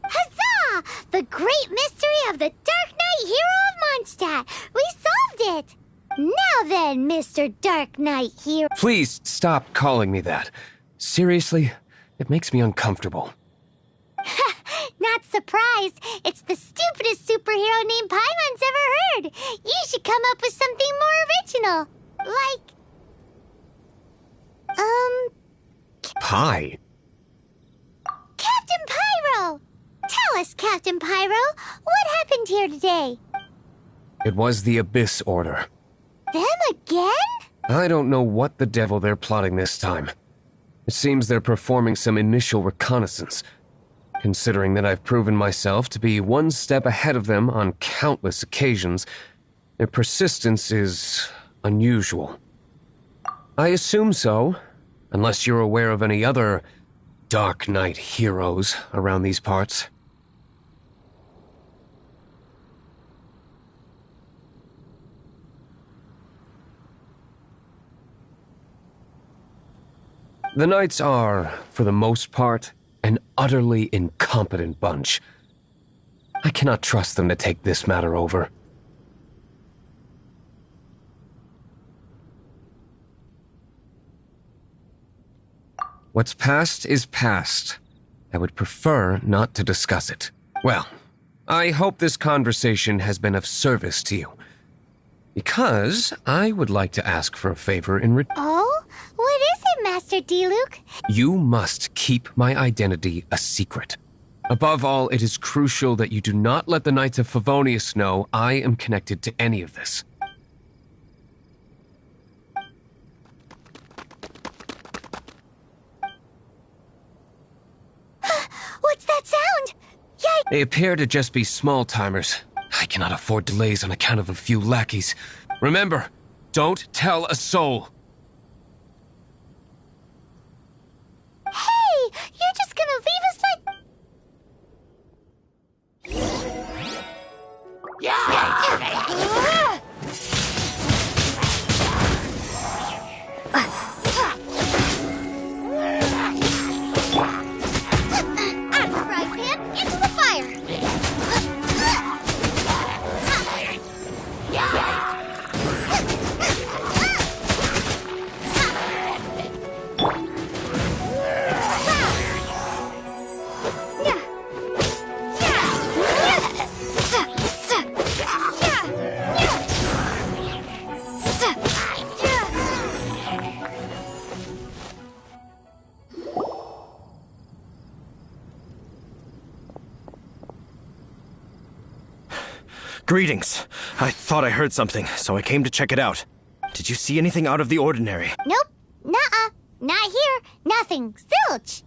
Huzzah! The great mystery of the Dark Knight hero of Mondstadt. We solved it! Now then, Mr. Dark Knight hero. Please stop calling me that. Seriously, it makes me uncomfortable. Not surprised. It's the stupidest superhero name Paimon's ever heard. You should come up with something more original. Like... Pie? Captain Pyro! Tell us, Captain Pyro, what happened here today? It was the Abyss Order. Them again? I don't know what the devil they're plotting this time. It seems they're performing some initial reconnaissance. Considering that I've proven myself to be one step ahead of them on countless occasions, their persistence is unusual. I assume so, unless you're aware of any other Dark Knight heroes around these parts. The Knights are, for the most part, an utterly incompetent bunch. I cannot trust them to take this matter over. What's past is past. I would prefer not to discuss it. Well, I hope this conversation has been of service to you. Because I would like to ask for a favor in return. Oh? What is it, Master Diluc? You must keep my identity a secret. Above all, it is crucial that you do not let the Knights of Favonius know I am connected to any of this. What's that sound? Yikes! They appear to just be small-timers. I cannot afford delays on account of a few lackeys. Remember, don't tell a soul. Hey! You're just gonna leave us like... Out of the frying pan, into the fire! Greetings. I thought I heard something, so I came to check it out. Did you see anything out of the ordinary? Nope. Nuh-uh. Not here. Nothing. Zilch.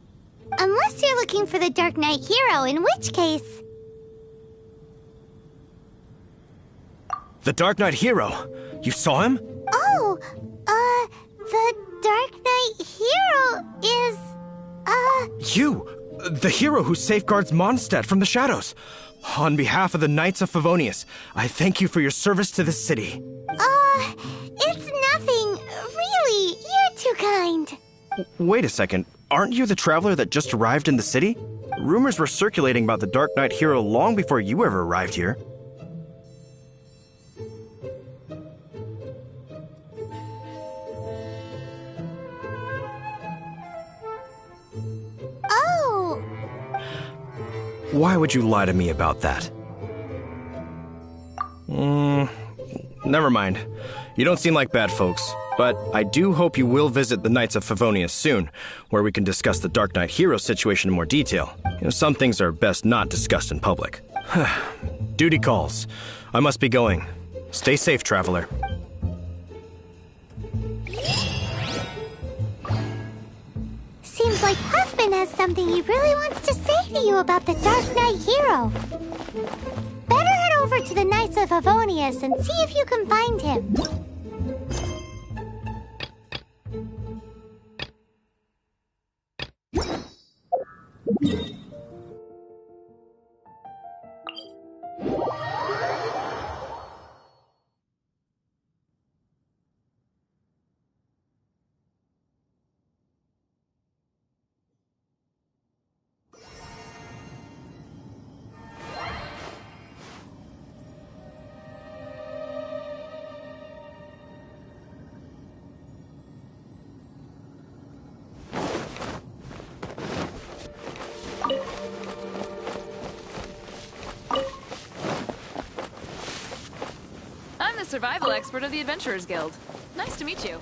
Unless you're looking for the Dark Knight hero, in which case... The Dark Knight hero? You saw him? Oh, the Dark Knight hero is, You! The hero who safeguards Mondstadt from the shadows. On behalf of the Knights of Favonius, I thank you for your service to the city. It's nothing. Really, you're too kind. Wait a second. Aren't you the traveler that just arrived in the city? Rumors were circulating about the Dark Knight hero long before you ever arrived here. Oh. Why would you lie to me about that? Never mind. You don't seem like bad folks, but I do hope you will visit the Knights of Favonius soon, where we can discuss the Dark Knight hero situation in more detail. Some things are best not discussed in public. Duty calls. I must be going. Stay safe, traveler. Seems like Huffman has something he really wants to say to you about the Dark Knight hero. Better head over to the Knights of Favonius and see if you can find him. survival expert of the Adventurers Guild. Nice to meet you.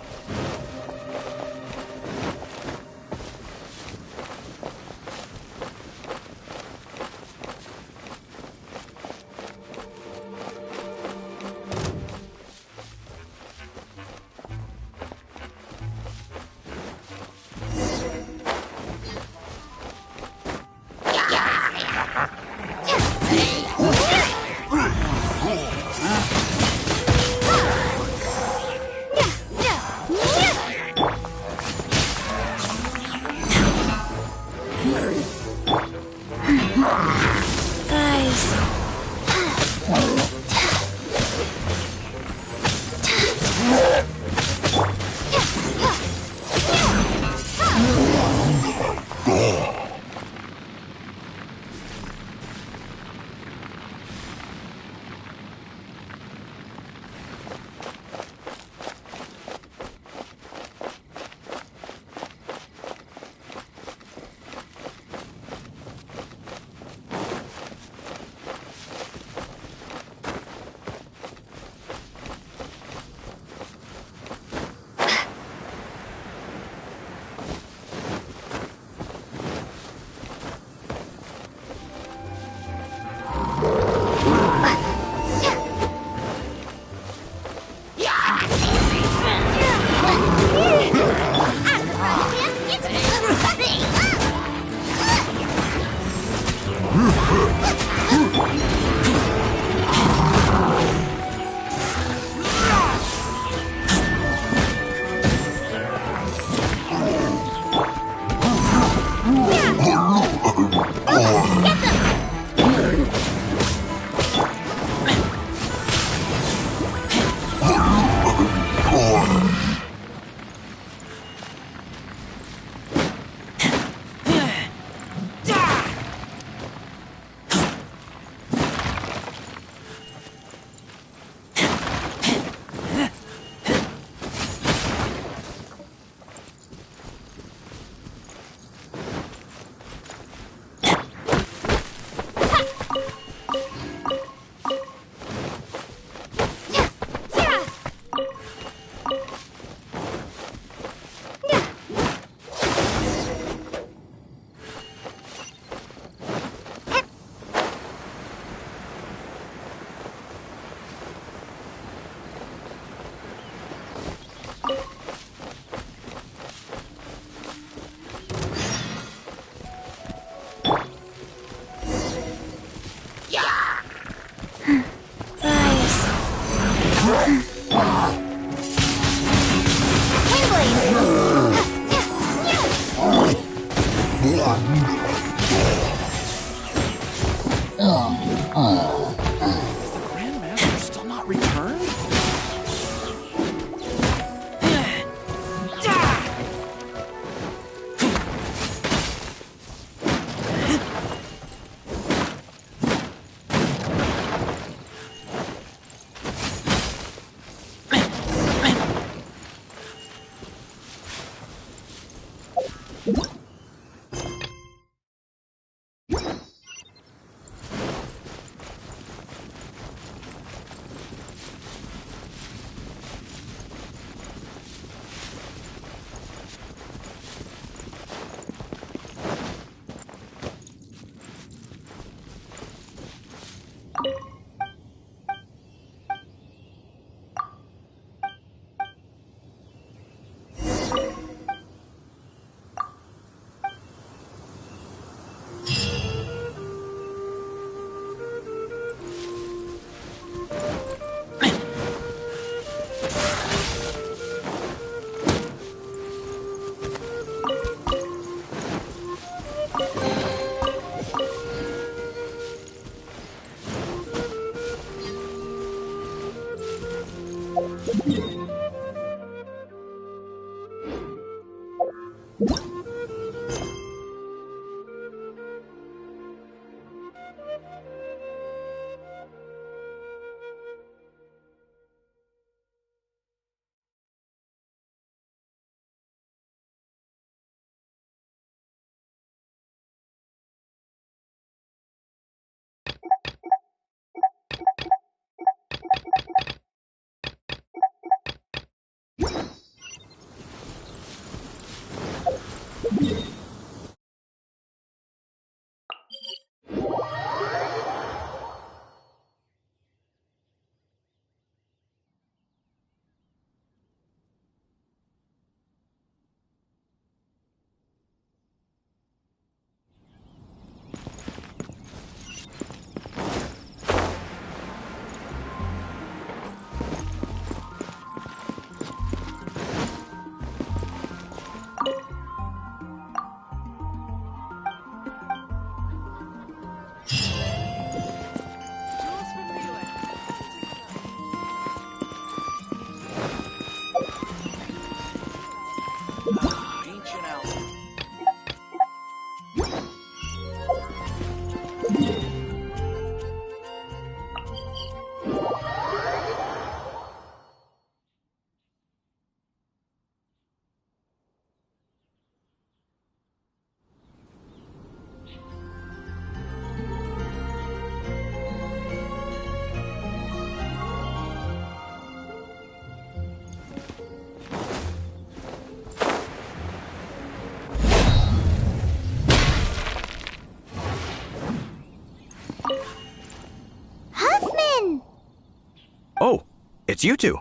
it's you two.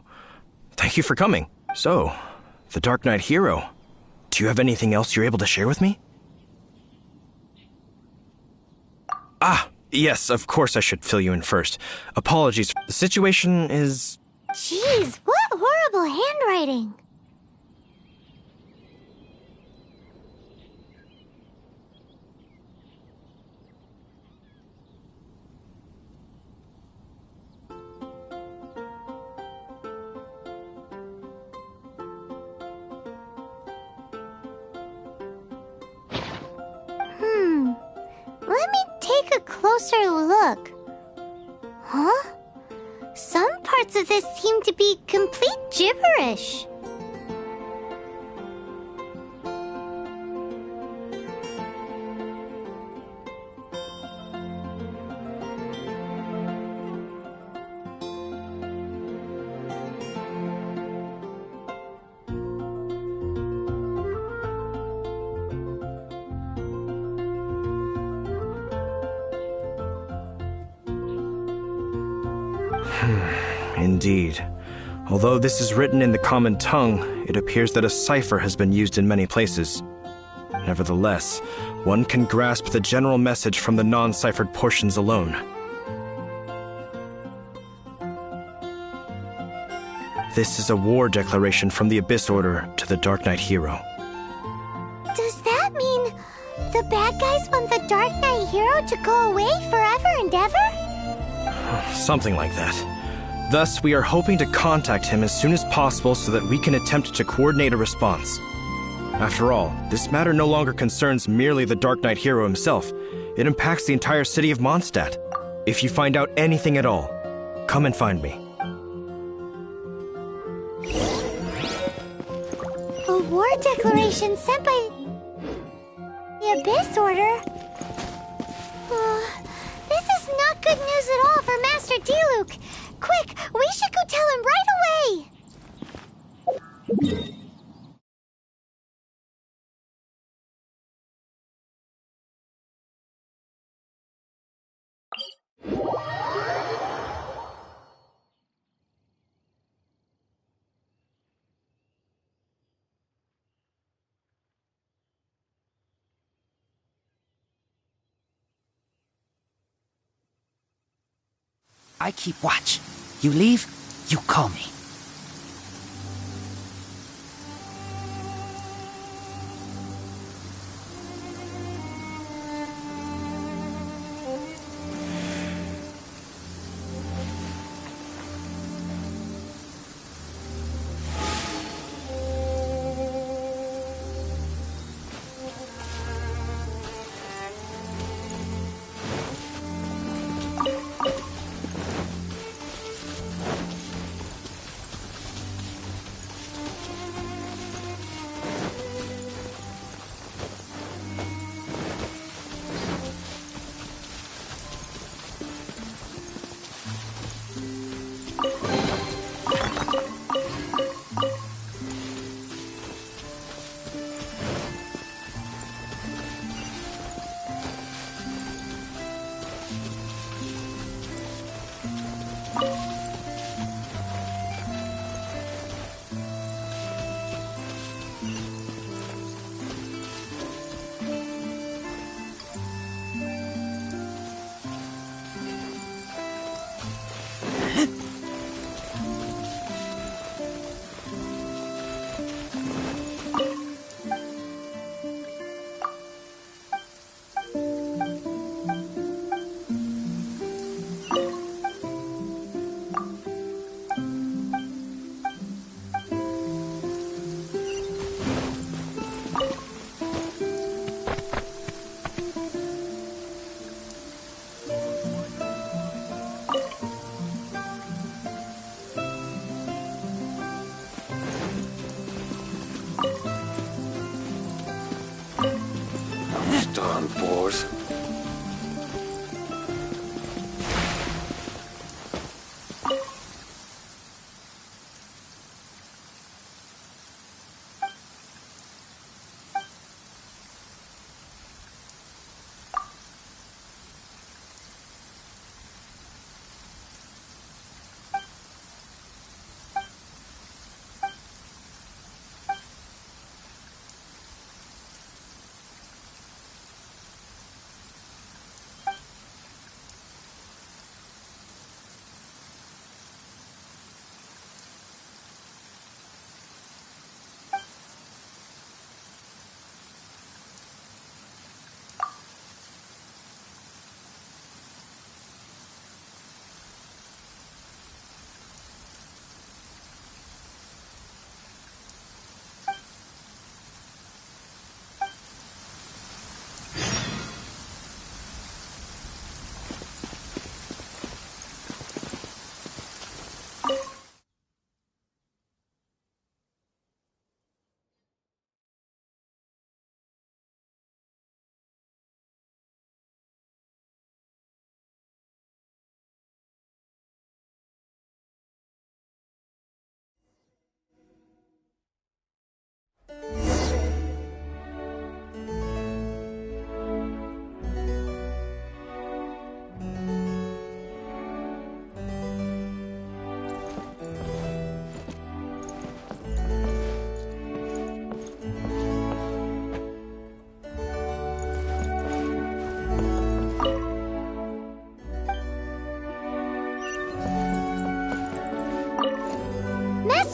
Thank you for coming. So, the Dark Knight hero. Do you have anything else you're able to share with me? Ah, yes, of course I should fill you in first. Apologies. The situation is... Jeez, what horrible handwriting. Let me take a closer look. Huh? Some parts of this seem to be complete gibberish. Indeed. Although this is written in the common tongue, it appears that a cipher has been used in many places. Nevertheless, one can grasp the general message from the non-ciphered portions alone. This is a war declaration from the Abyss Order to the Dark Knight hero. Does that mean the bad guys want the Dark Knight hero to go away forever and ever? Something like that. Thus, we are hoping to contact him as soon as possible so that we can attempt to coordinate a response. After all, this matter no longer concerns merely the Dark Knight hero himself. It impacts the entire city of Mondstadt. If you find out anything at all, come and find me. A war declaration sent by the Abyss Order? This is not good news at all for Master Diluc. Quick, we should go tell him right away! I keep watch. You leave, you call me.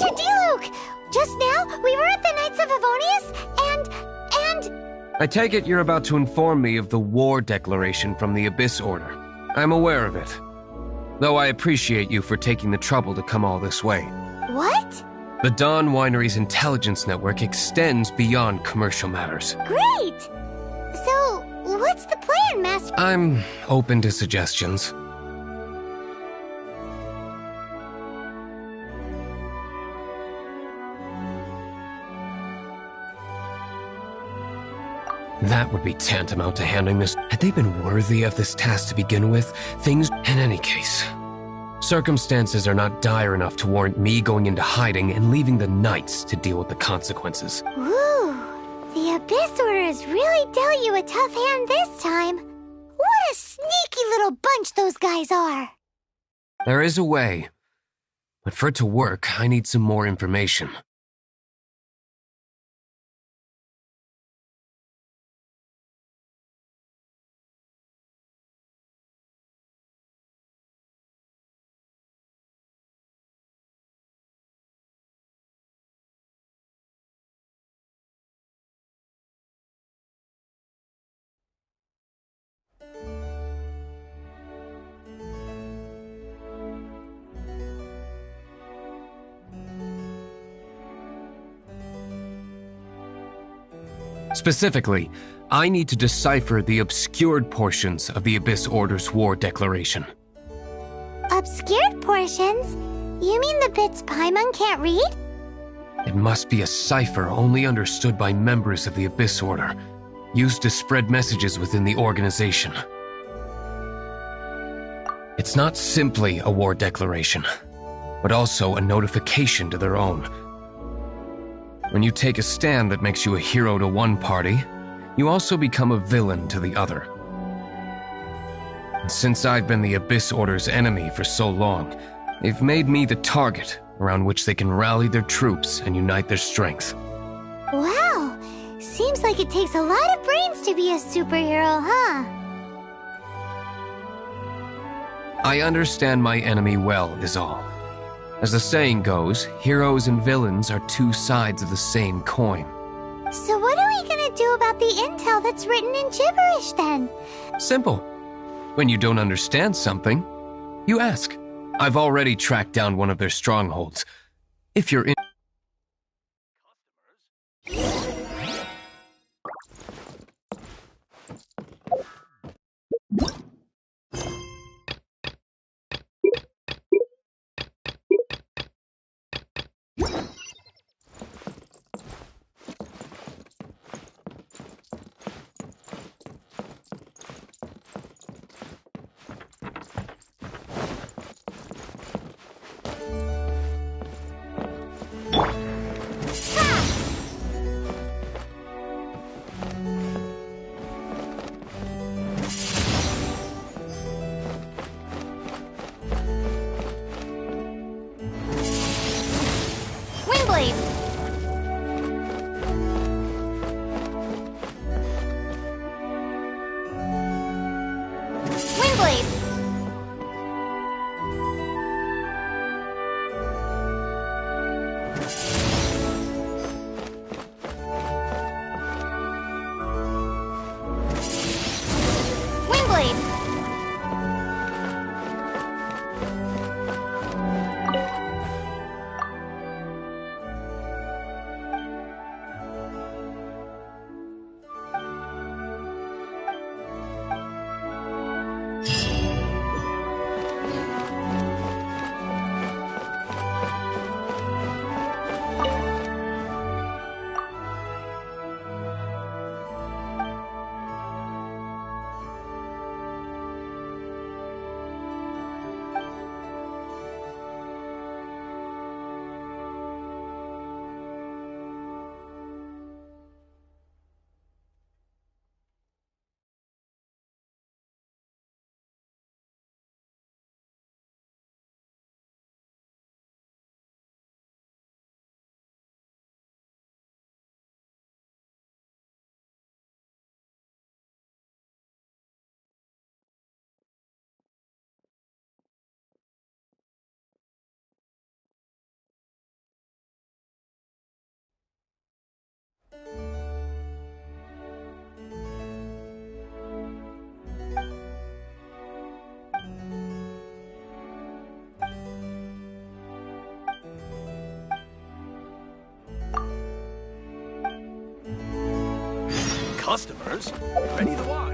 Mr. Diluc! Just now, we were at the Knights of Avonius, and... I take it you're about to inform me of the war declaration from the Abyss Order. I'm aware of it. Though I appreciate you for taking the trouble to come all this way. What? The Dawn Winery's intelligence network extends beyond commercial matters. Great! So, what's the plan, Master? I'm open to suggestions. That would be tantamount to handing this. Had they been worthy of this task to begin with? Things, in any case. Circumstances are not dire enough to warrant me going into hiding and leaving the Knights to deal with the consequences. Ooh, the Abyss Order has really dealt you a tough hand this time. What a sneaky little bunch those guys are. There is a way. But for it to work, I need some more information. Specifically, I need to decipher the obscured portions of the Abyss Order's war declaration. Obscured portions? You mean the bits Paimon can't read? It must be a cipher only understood by members of the Abyss Order, used to spread messages within the organization. It's not simply a war declaration, but also a notification to their own. When you take a stand that makes you a hero to one party, you also become a villain to the other. And since I've been the Abyss Order's enemy for so long, they've made me the target around which they can rally their troops and unite their strength. Wow, seems like it takes a lot of brains to be a superhero, huh? I understand my enemy well, is all. As the saying goes, heroes and villains are two sides of the same coin. So what are we gonna do about the intel that's written in gibberish, then? Simple. When you don't understand something, you ask. I've already tracked down one of their strongholds. If you're in... customers. Ready the wines.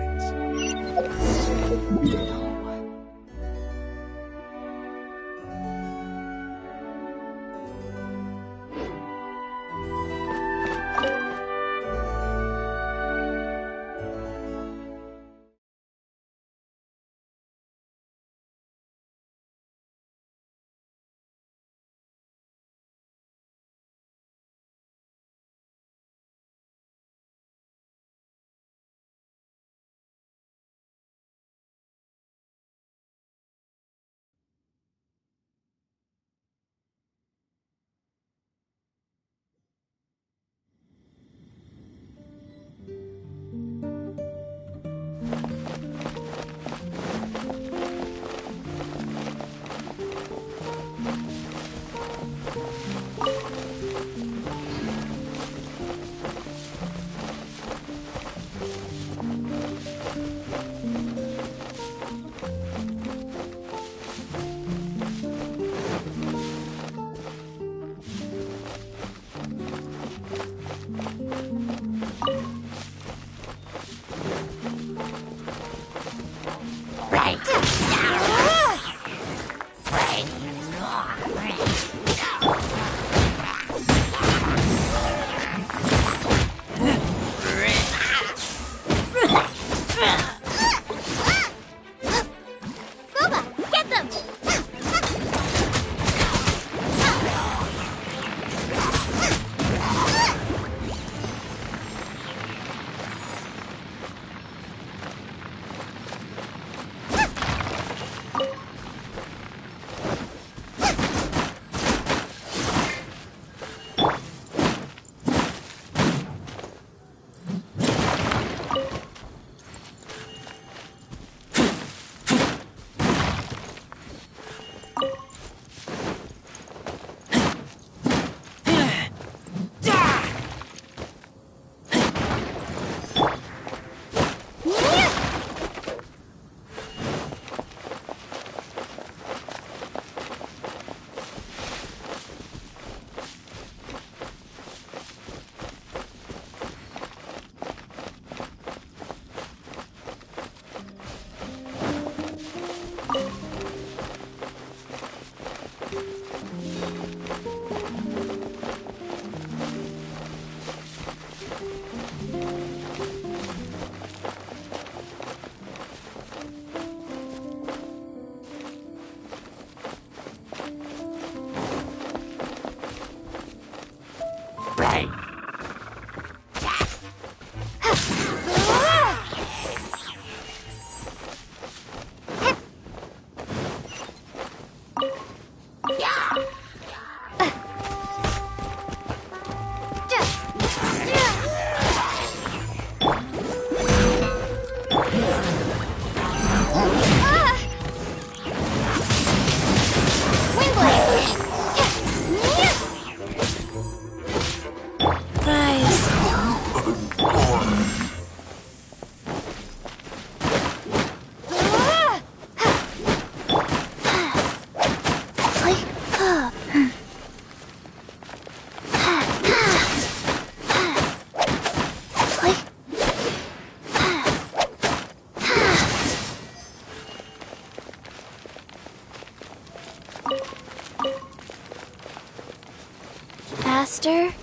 Faster?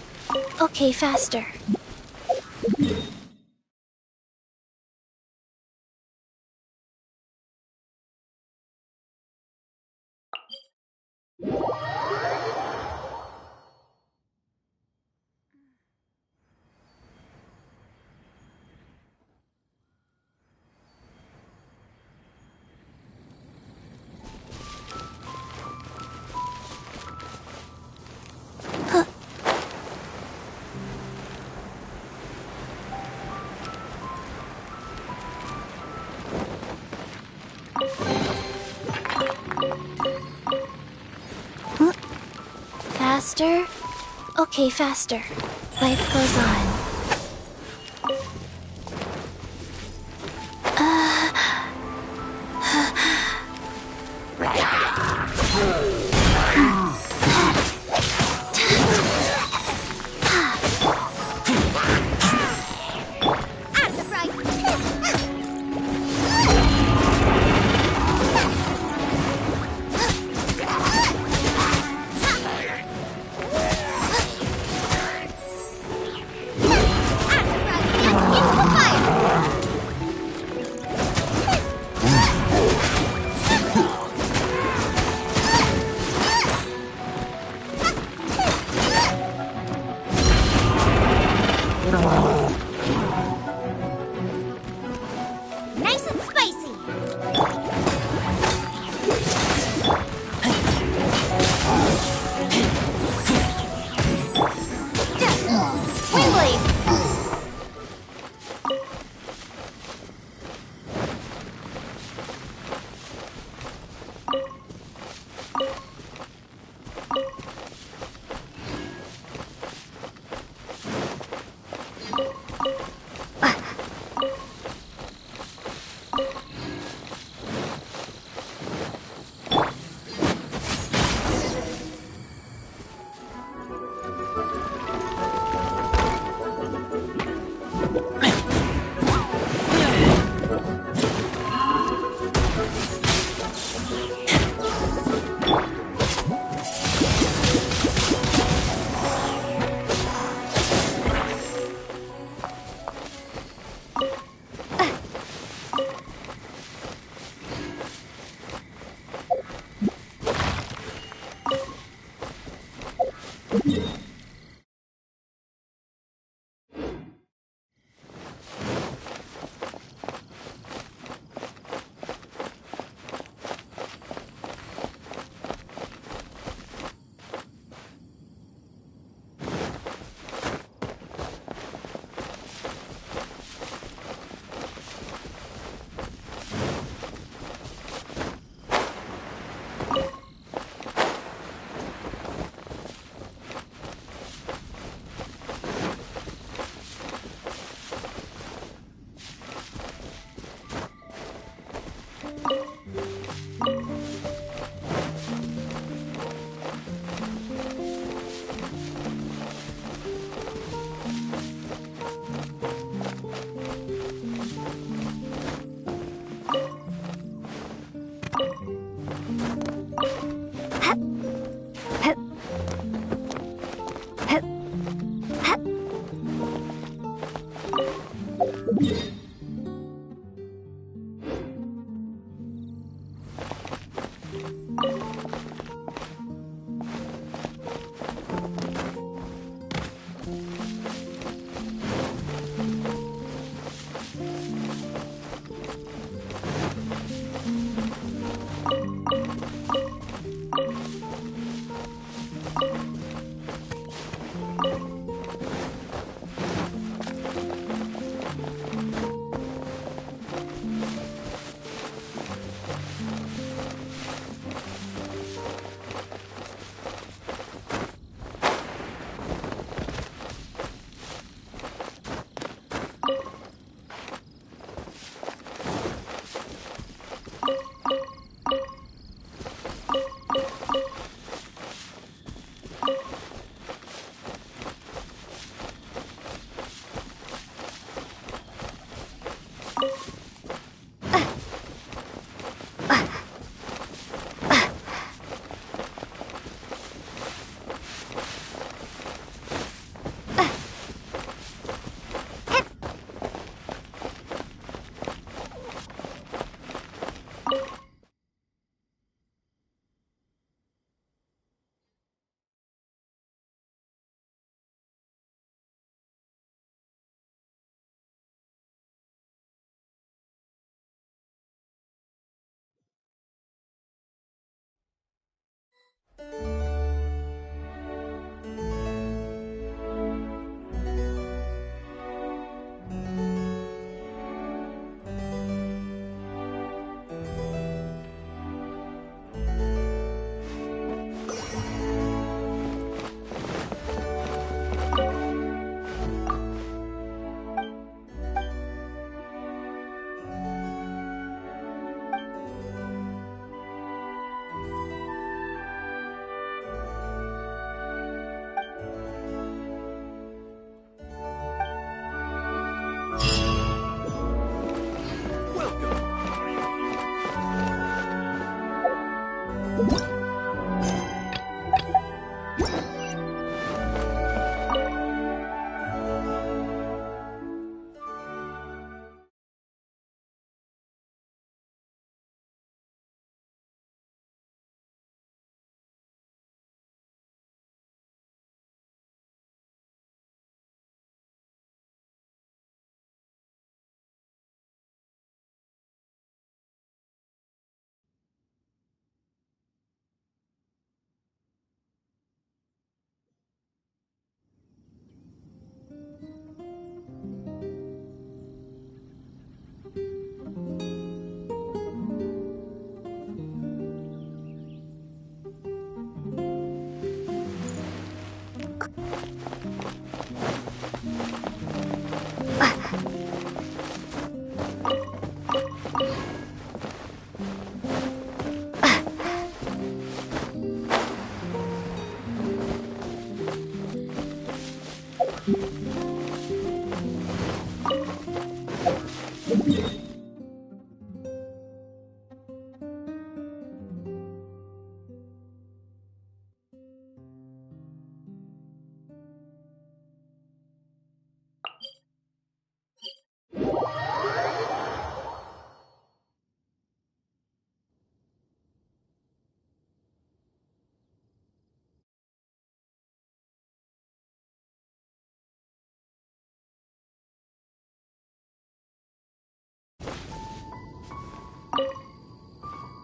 Okay, faster. Faster? Okay, faster. Life goes on.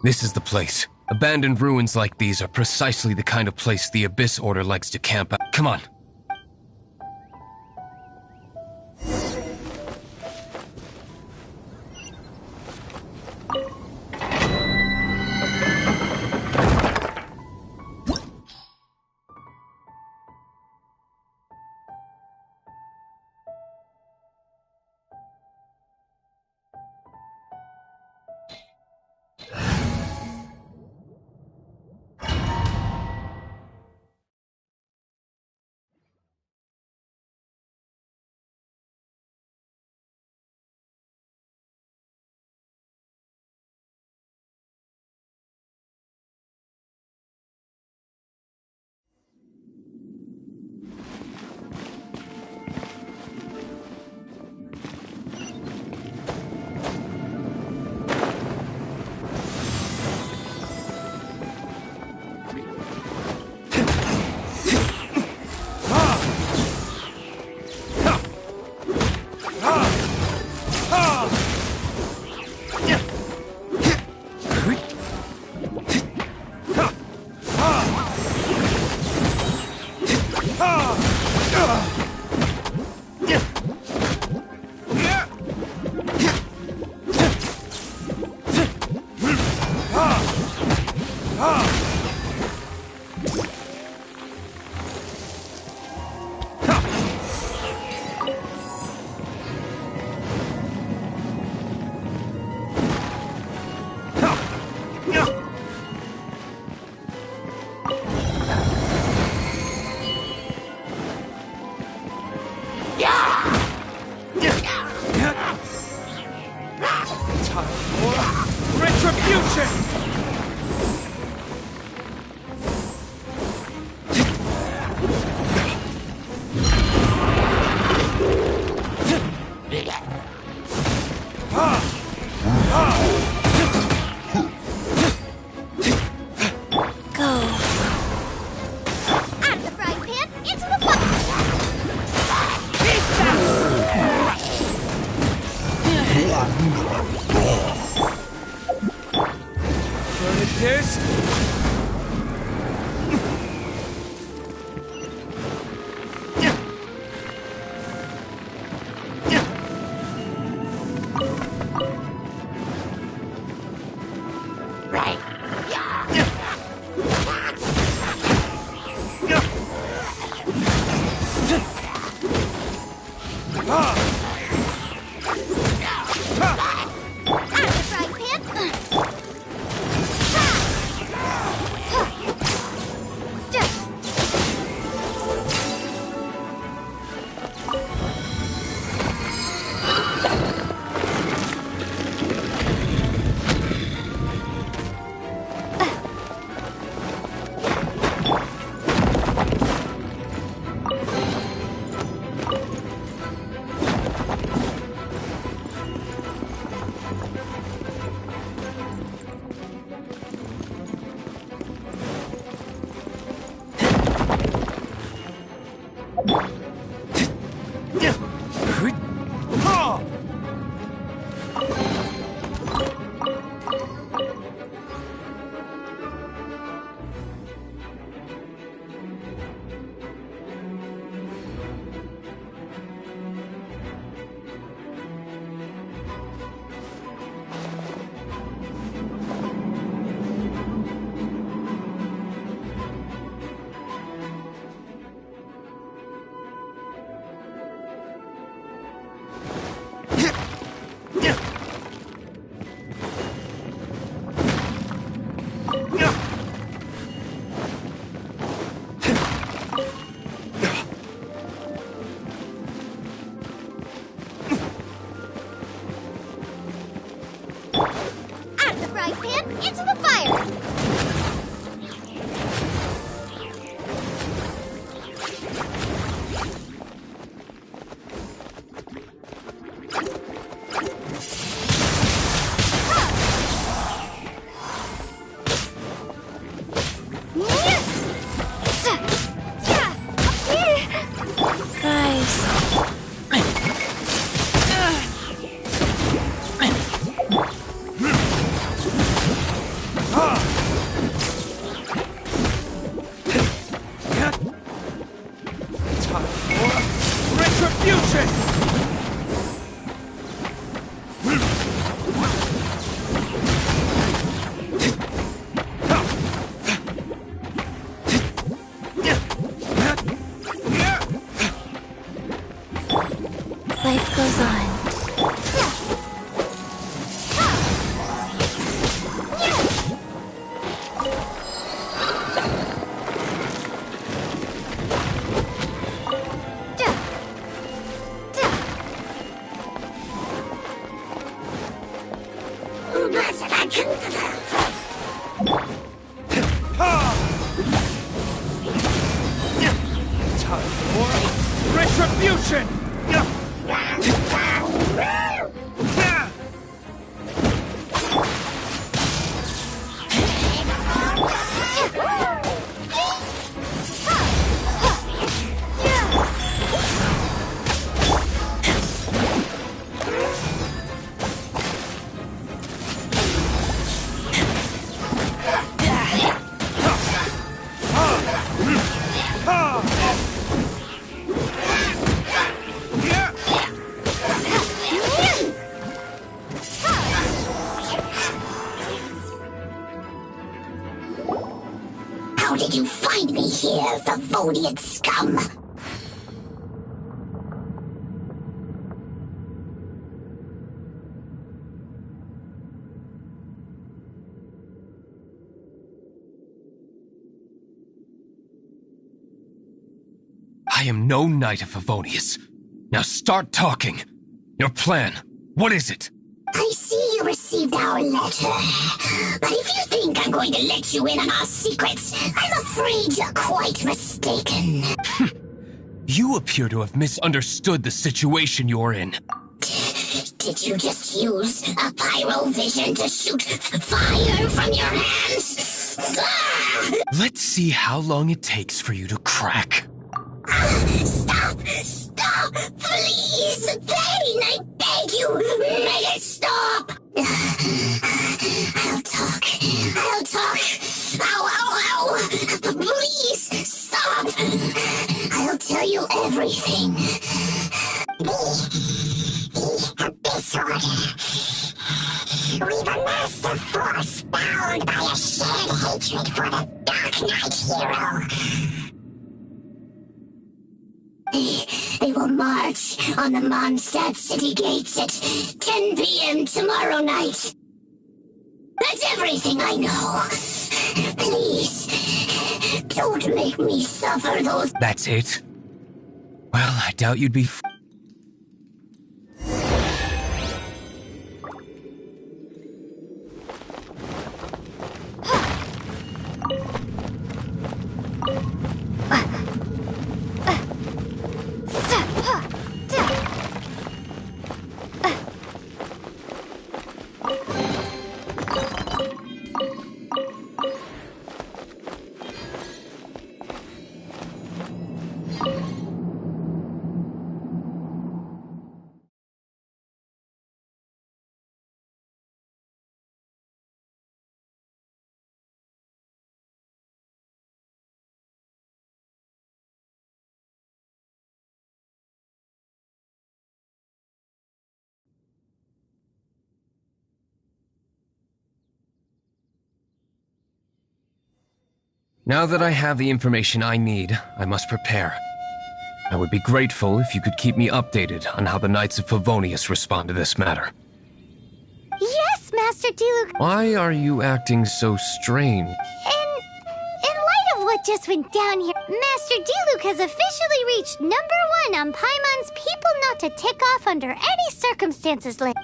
This is the place. Abandoned ruins like these are precisely the kind of place the Abyss Order likes to camp out. Come on. Life goes on. Time for retribution! How did you find me here, Favonian scum? I am no Knight of Favonius. Now start talking. Your plan, what is it? I see you received our letter. But if you think I'm going to let you in on our secrets, I'm afraid you're quite mistaken. You appear to have misunderstood the situation you're in. Did you just use a pyrovision to shoot fire from your hands? Let's see how long it takes for you to crack. Stop! Stop! Please! Pain, I beg you! Make it stop! I'll talk. I'll talk. Ow, ow, ow! Please, stop! I'll tell you everything. This order. We've amassed a force bound by a shared hatred for the Dark Knight hero. They will march on the Mondstadt city gates at 10 p.m. tomorrow night. That's everything I know. Please, don't make me suffer those... That's it? Well, I doubt you'd be... Now that I have the information I need, I must prepare. I would be grateful if you could keep me updated on how the Knights of Favonius respond to this matter. Yes, Master Diluc. Why are you acting so strange? In light of what just went down here, Master Diluc has officially reached #1 on Paimon's people not to tick off under any circumstances list.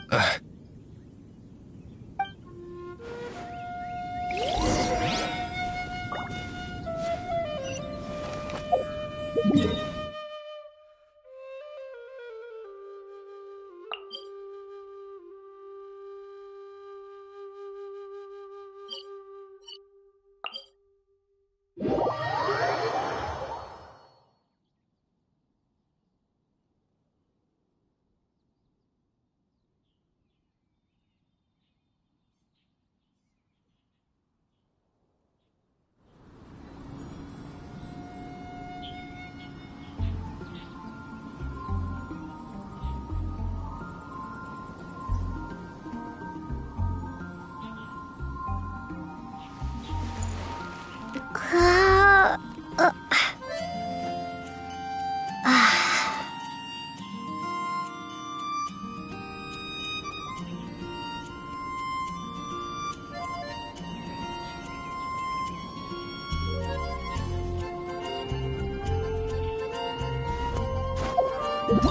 If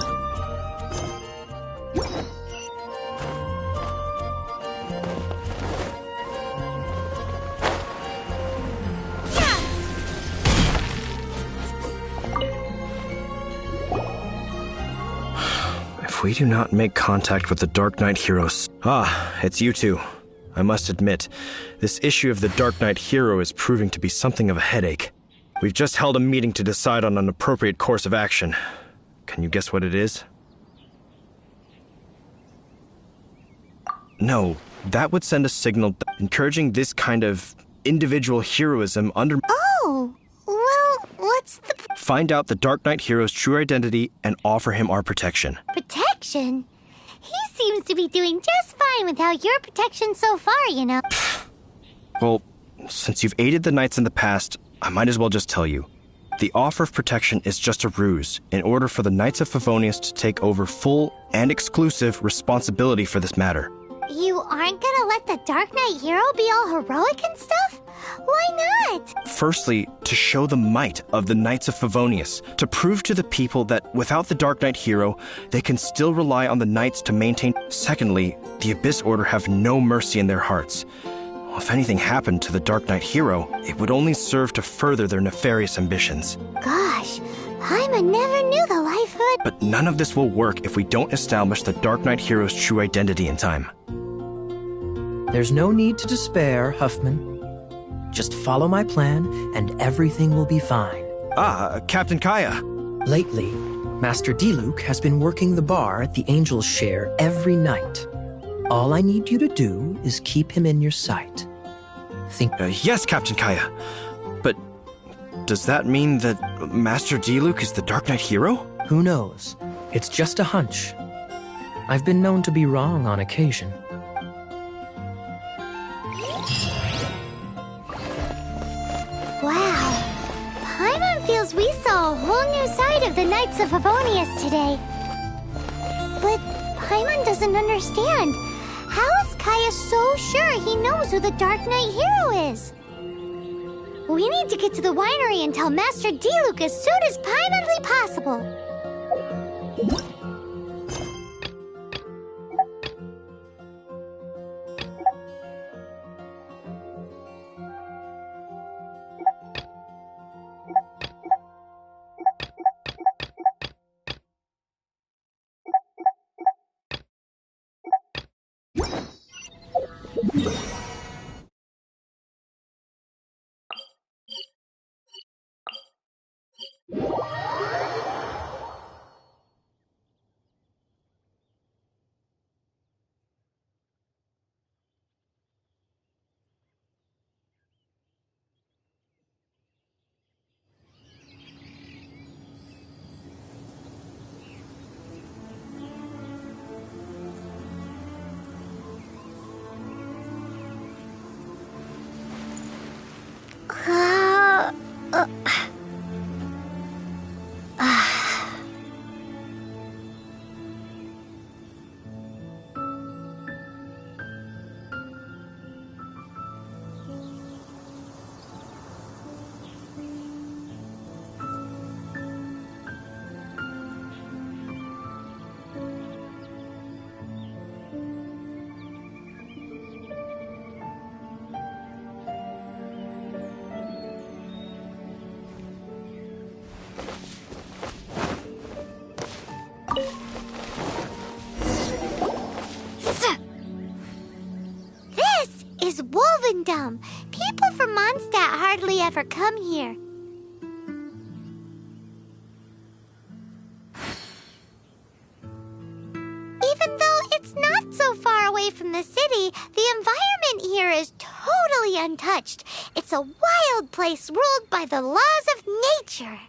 we do not make contact with the Dark Knight heroes... Ah, it's you two. I must admit, this issue of the Dark Knight hero is proving to be something of a headache. We've just held a meeting to decide on an appropriate course of action. Can you guess what it is? No, that would send a signal encouraging this kind of individual heroism under... Oh, well, what's the... Find out the Dark Knight hero's true identity and offer him our protection. Protection? He seems to be doing just fine without your protection so far, you know. Well, since you've aided the Knights in the past, I might as well just tell you. The offer of protection is just a ruse in order for the Knights of Favonius to take over full and exclusive responsibility for this matter. You aren't gonna let the Dark Knight hero be all heroic and stuff? Why not? Firstly, to show the might of the Knights of Favonius, to prove to the people that without the Dark Knight hero, they can still rely on the Knights to maintain. Secondly, the Abyss Order have no mercy in their hearts. If anything happened to the Dark Knight hero, it would only serve to further their nefarious ambitions. Gosh, Paimon never knew the life of it. But none of this will work if we don't establish the Dark Knight hero's true identity in time. There's no need to despair, Huffman. Just follow my plan, and everything will be fine. Ah, Captain Kaya. Lately, Master Diluc has been working the bar at the Angel's Share every night. All I need you to do is keep him in your sight. Think... Yes, Captain Kaya. But does that mean that Master Diluc is the Dark Knight hero? Who knows? It's just a hunch. I've been known to be wrong on occasion. Wow. Paimon feels we saw a whole new side of the Knights of Favonius today. But Paimon doesn't understand. How is Kaya so sure he knows who the Dark Knight hero is? We need to get to the winery and tell Master Diluc as soon as Paimonly possible. This is Wolvendom. People from Mondstadt hardly ever come here. Even though it's not so far away from the city, the environment here is totally untouched. It's a wild place ruled by the laws of nature.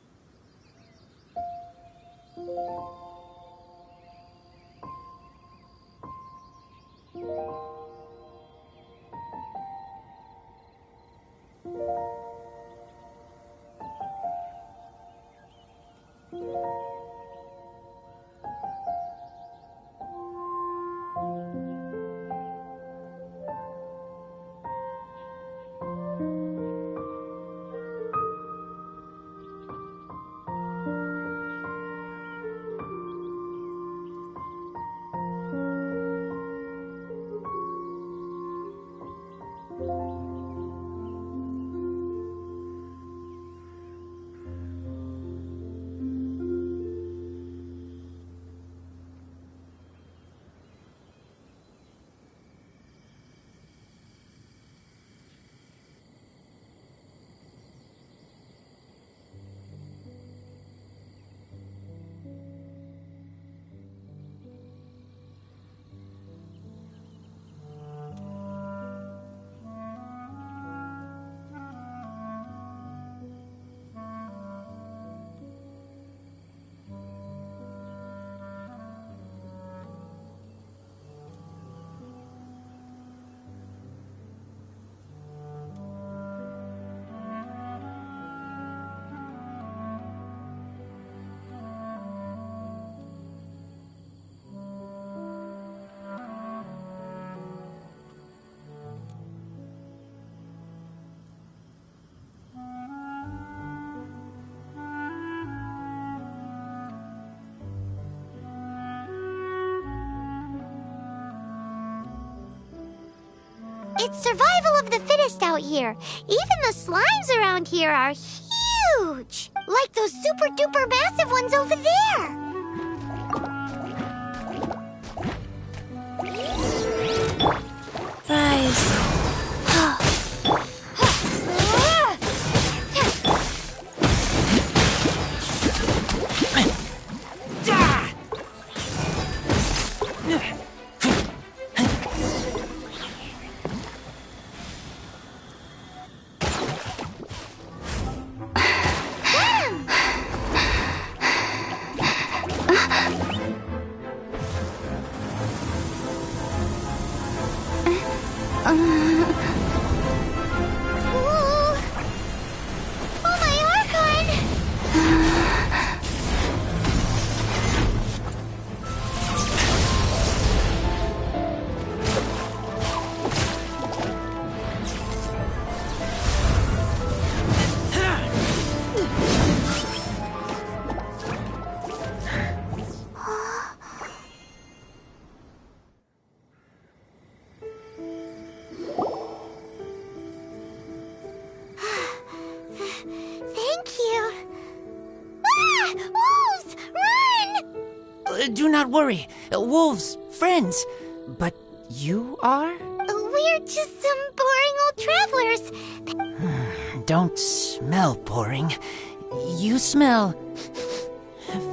It's survival of the fittest out here. Even the slimes around here are huge. Like those super duper massive ones over there. Rise. Do not worry. Wolves, friends. But you are? We're just some boring old travelers. Don't smell boring. You smell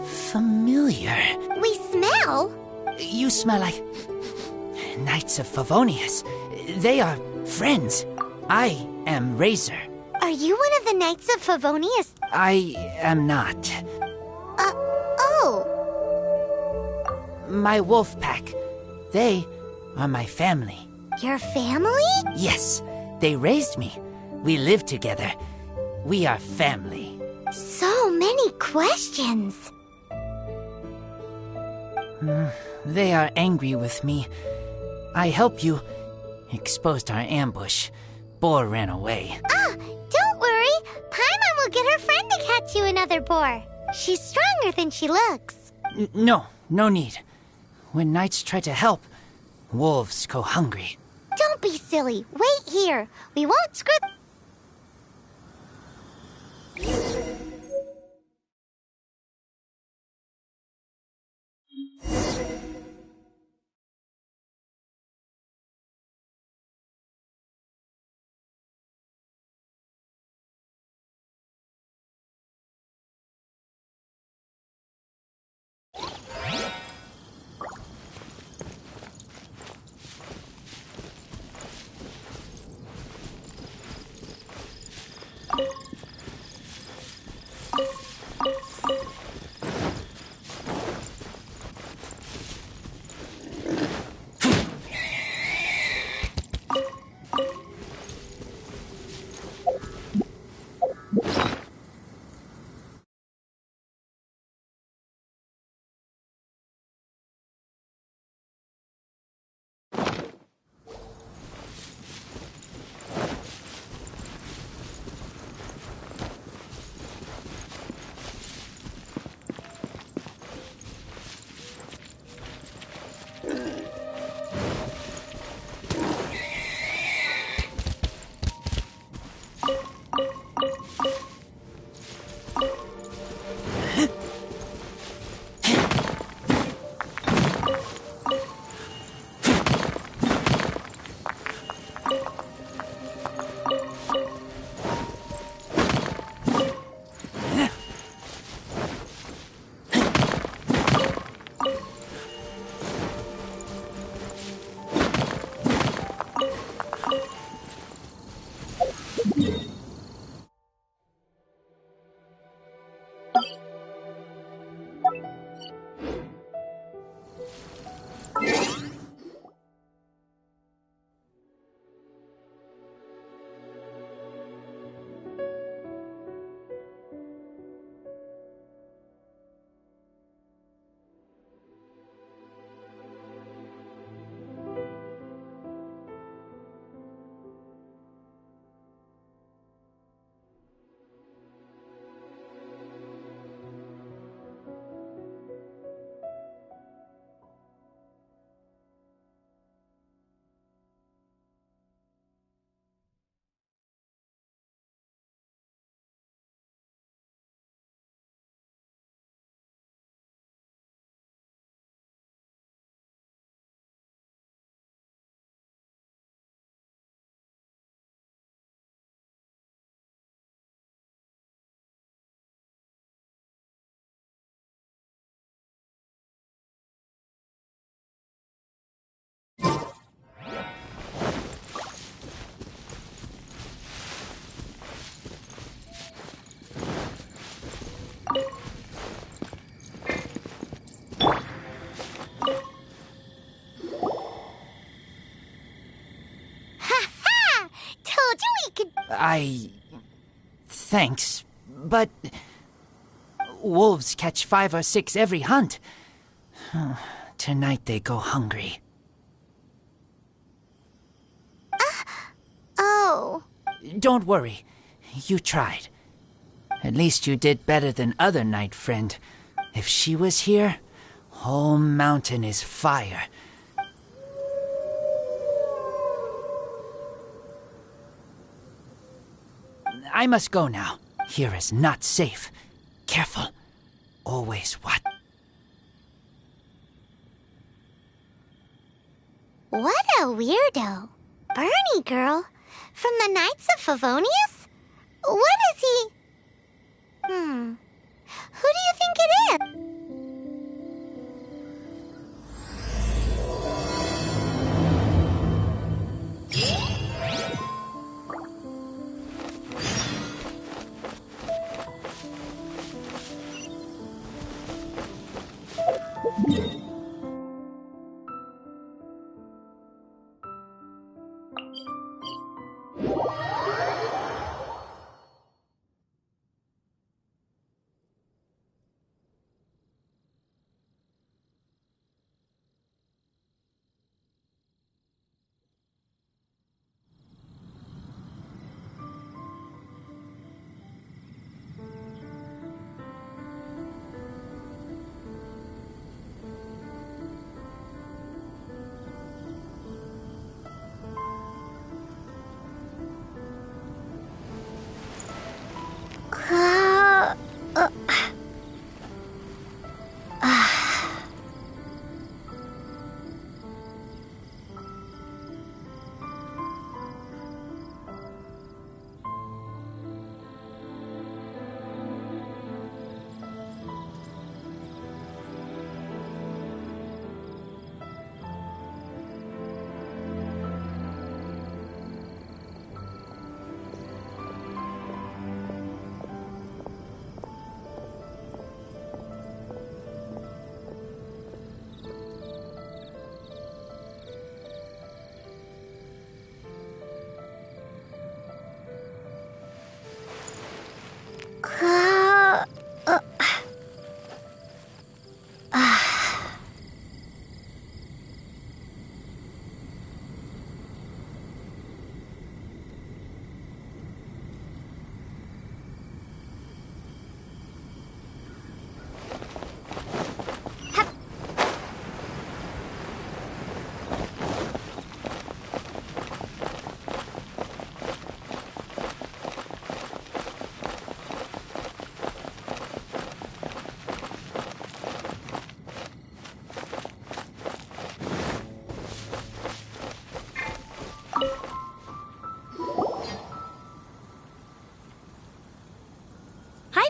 familiar. We smell? You smell like Knights of Favonius. They are friends. I am Razor. Are you one of the Knights of Favonius? I am not. Oh. My wolf pack. They are my family. Your family? Yes, they raised me. We live together. We are family. So many questions. They are angry with me. I helped you. Exposed our ambush. Boar ran away. Don't worry. Paimon will get her friend to catch you another boar. She's stronger than she looks. No need. When knights try to help, wolves go hungry. Don't be silly. Wait here. We won't screw... Thanks, but wolves catch 5 or 6 every hunt. Tonight they go hungry. Oh. Don't worry. You tried. At least you did better than other night friend. If she was here, whole mountain is fire. I must go now. Here is not safe. Careful. Always watch. What a weirdo. Bernie girl. From the Knights of Favonius? What is he? Who do you think it is?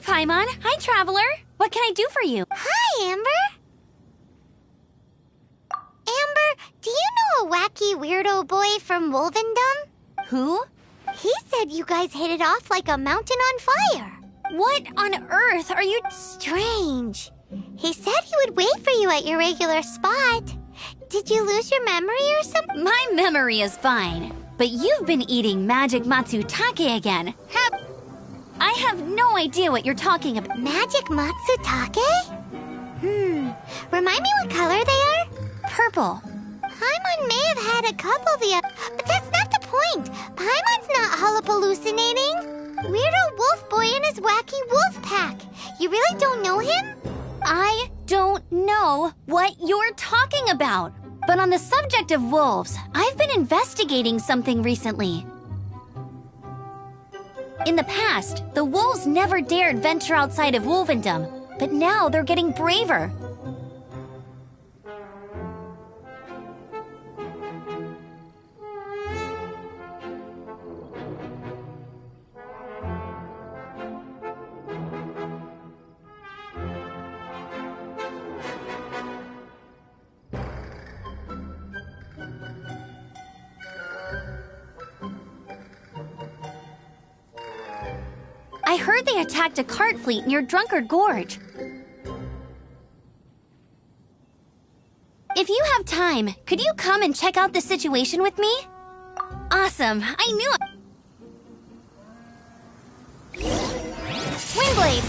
Paimon. Hi, Traveler. What can I do for you? Hi, Amber. Amber, do you know a wacky weirdo boy from Wolvendom? Who? He said you guys hit it off like a mountain on fire. What on earth are you... Strange. He said he would wait for you at your regular spot. Did you lose your memory or something? My memory is fine, but you've been eating magic matsutake again. I have no idea what you're talking about. Magic matsutake? Remind me what color they are? Purple. Paimon may have had a couple the other, but that's not the point. Paimon's not hallucinating. Weirdo wolf boy and his wacky wolf pack. You really don't know him? I don't know what you're talking about. But on the subject of wolves, I've been investigating something recently. In the past, the wolves never dared venture outside of Wolvendom, but now they're getting braver. I heard they attacked a cart fleet near Drunkard Gorge. If you have time, could you come and check out the situation with me? Awesome, I knew it. blade.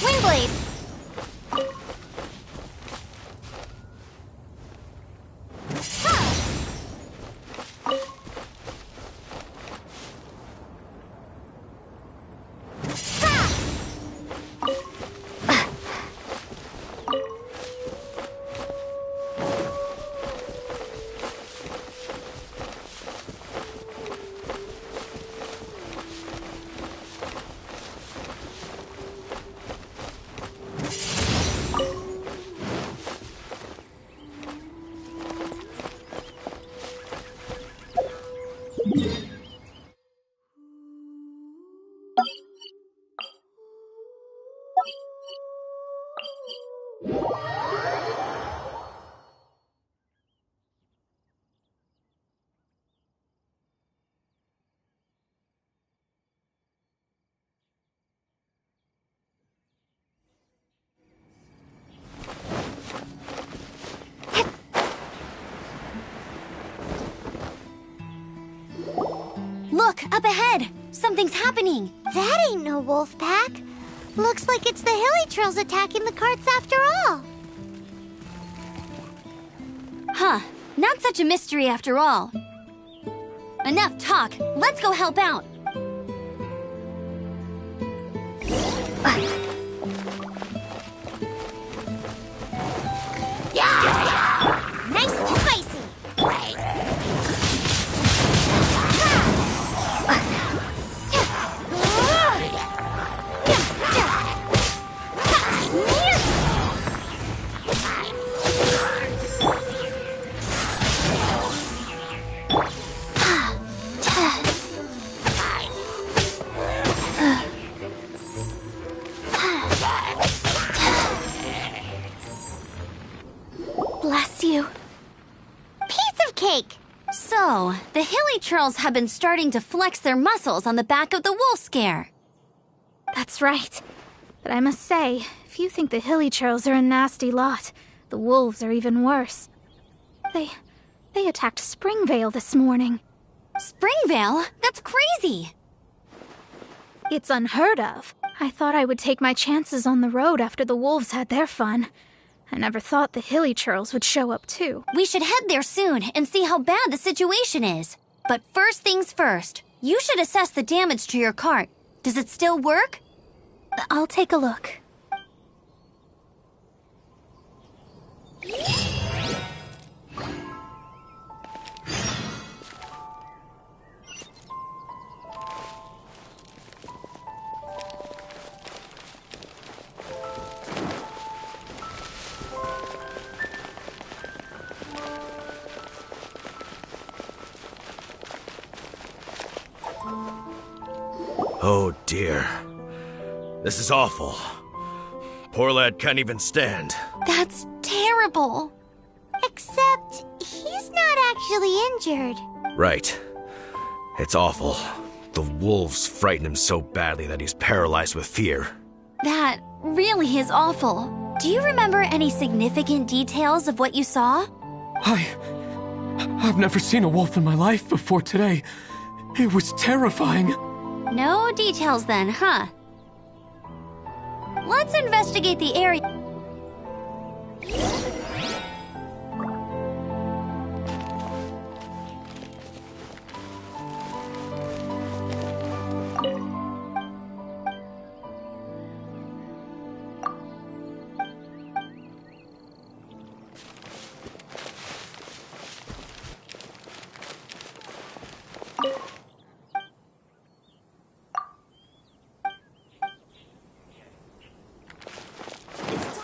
Wind blade. Look, up ahead! Something's happening! That ain't no wolf pack. Looks like it's the hilly trails attacking the carts after all. Huh, not such a mystery after all. Enough talk, let's go help out! Nice and spicy. Bless you. Piece of cake. So, the hilly trolls have been starting to flex their muscles on the back of the wolf scare. That's right. But I must say, if you think the hilly trolls are a nasty lot, the wolves are even worse. They attacked Springvale this morning. Springvale? That's crazy! It's unheard of. I thought I would take my chances on the road after the wolves had their fun. I never thought the hilly trolls would show up too. We should head there soon and see how bad the situation is. But first things first, you should assess the damage to your cart. Does it still work? I'll take a look. Oh dear. This is awful. Poor lad can't even stand. That's terrible. Except he's not actually injured. Right. It's awful. The wolves frighten him so badly that he's paralyzed with fear. That really is awful. Do you remember any significant details of what you saw? I've never seen a wolf in my life before today. It was terrifying. No details then, huh? Let's investigate the area. It's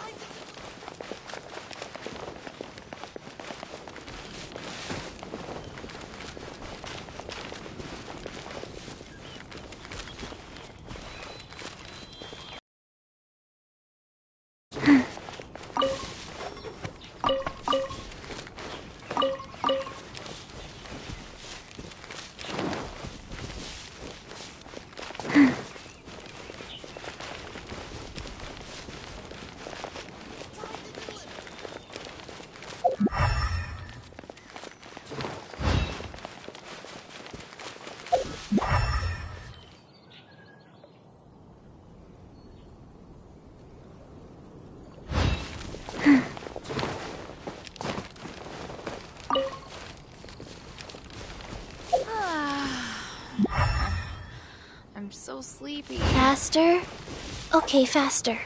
I'm so sleepy. Faster? Okay, faster.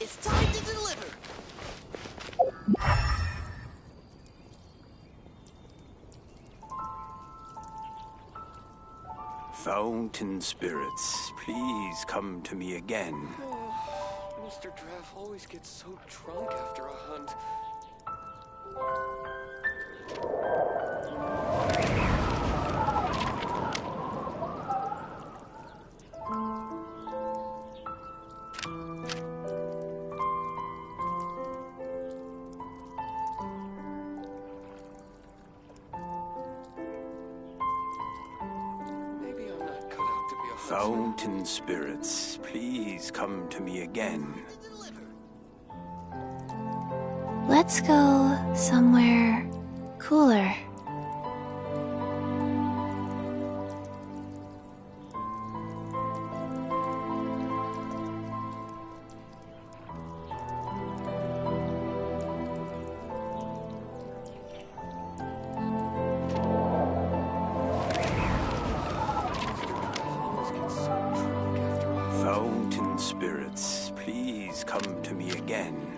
It's time to deliver! Fountain spirits, please come to me again. Mr. Draff always gets so drunk after a hunt. Fountain spirits, please come to me again. Let's go somewhere cooler. Fountain spirits, please come to me again.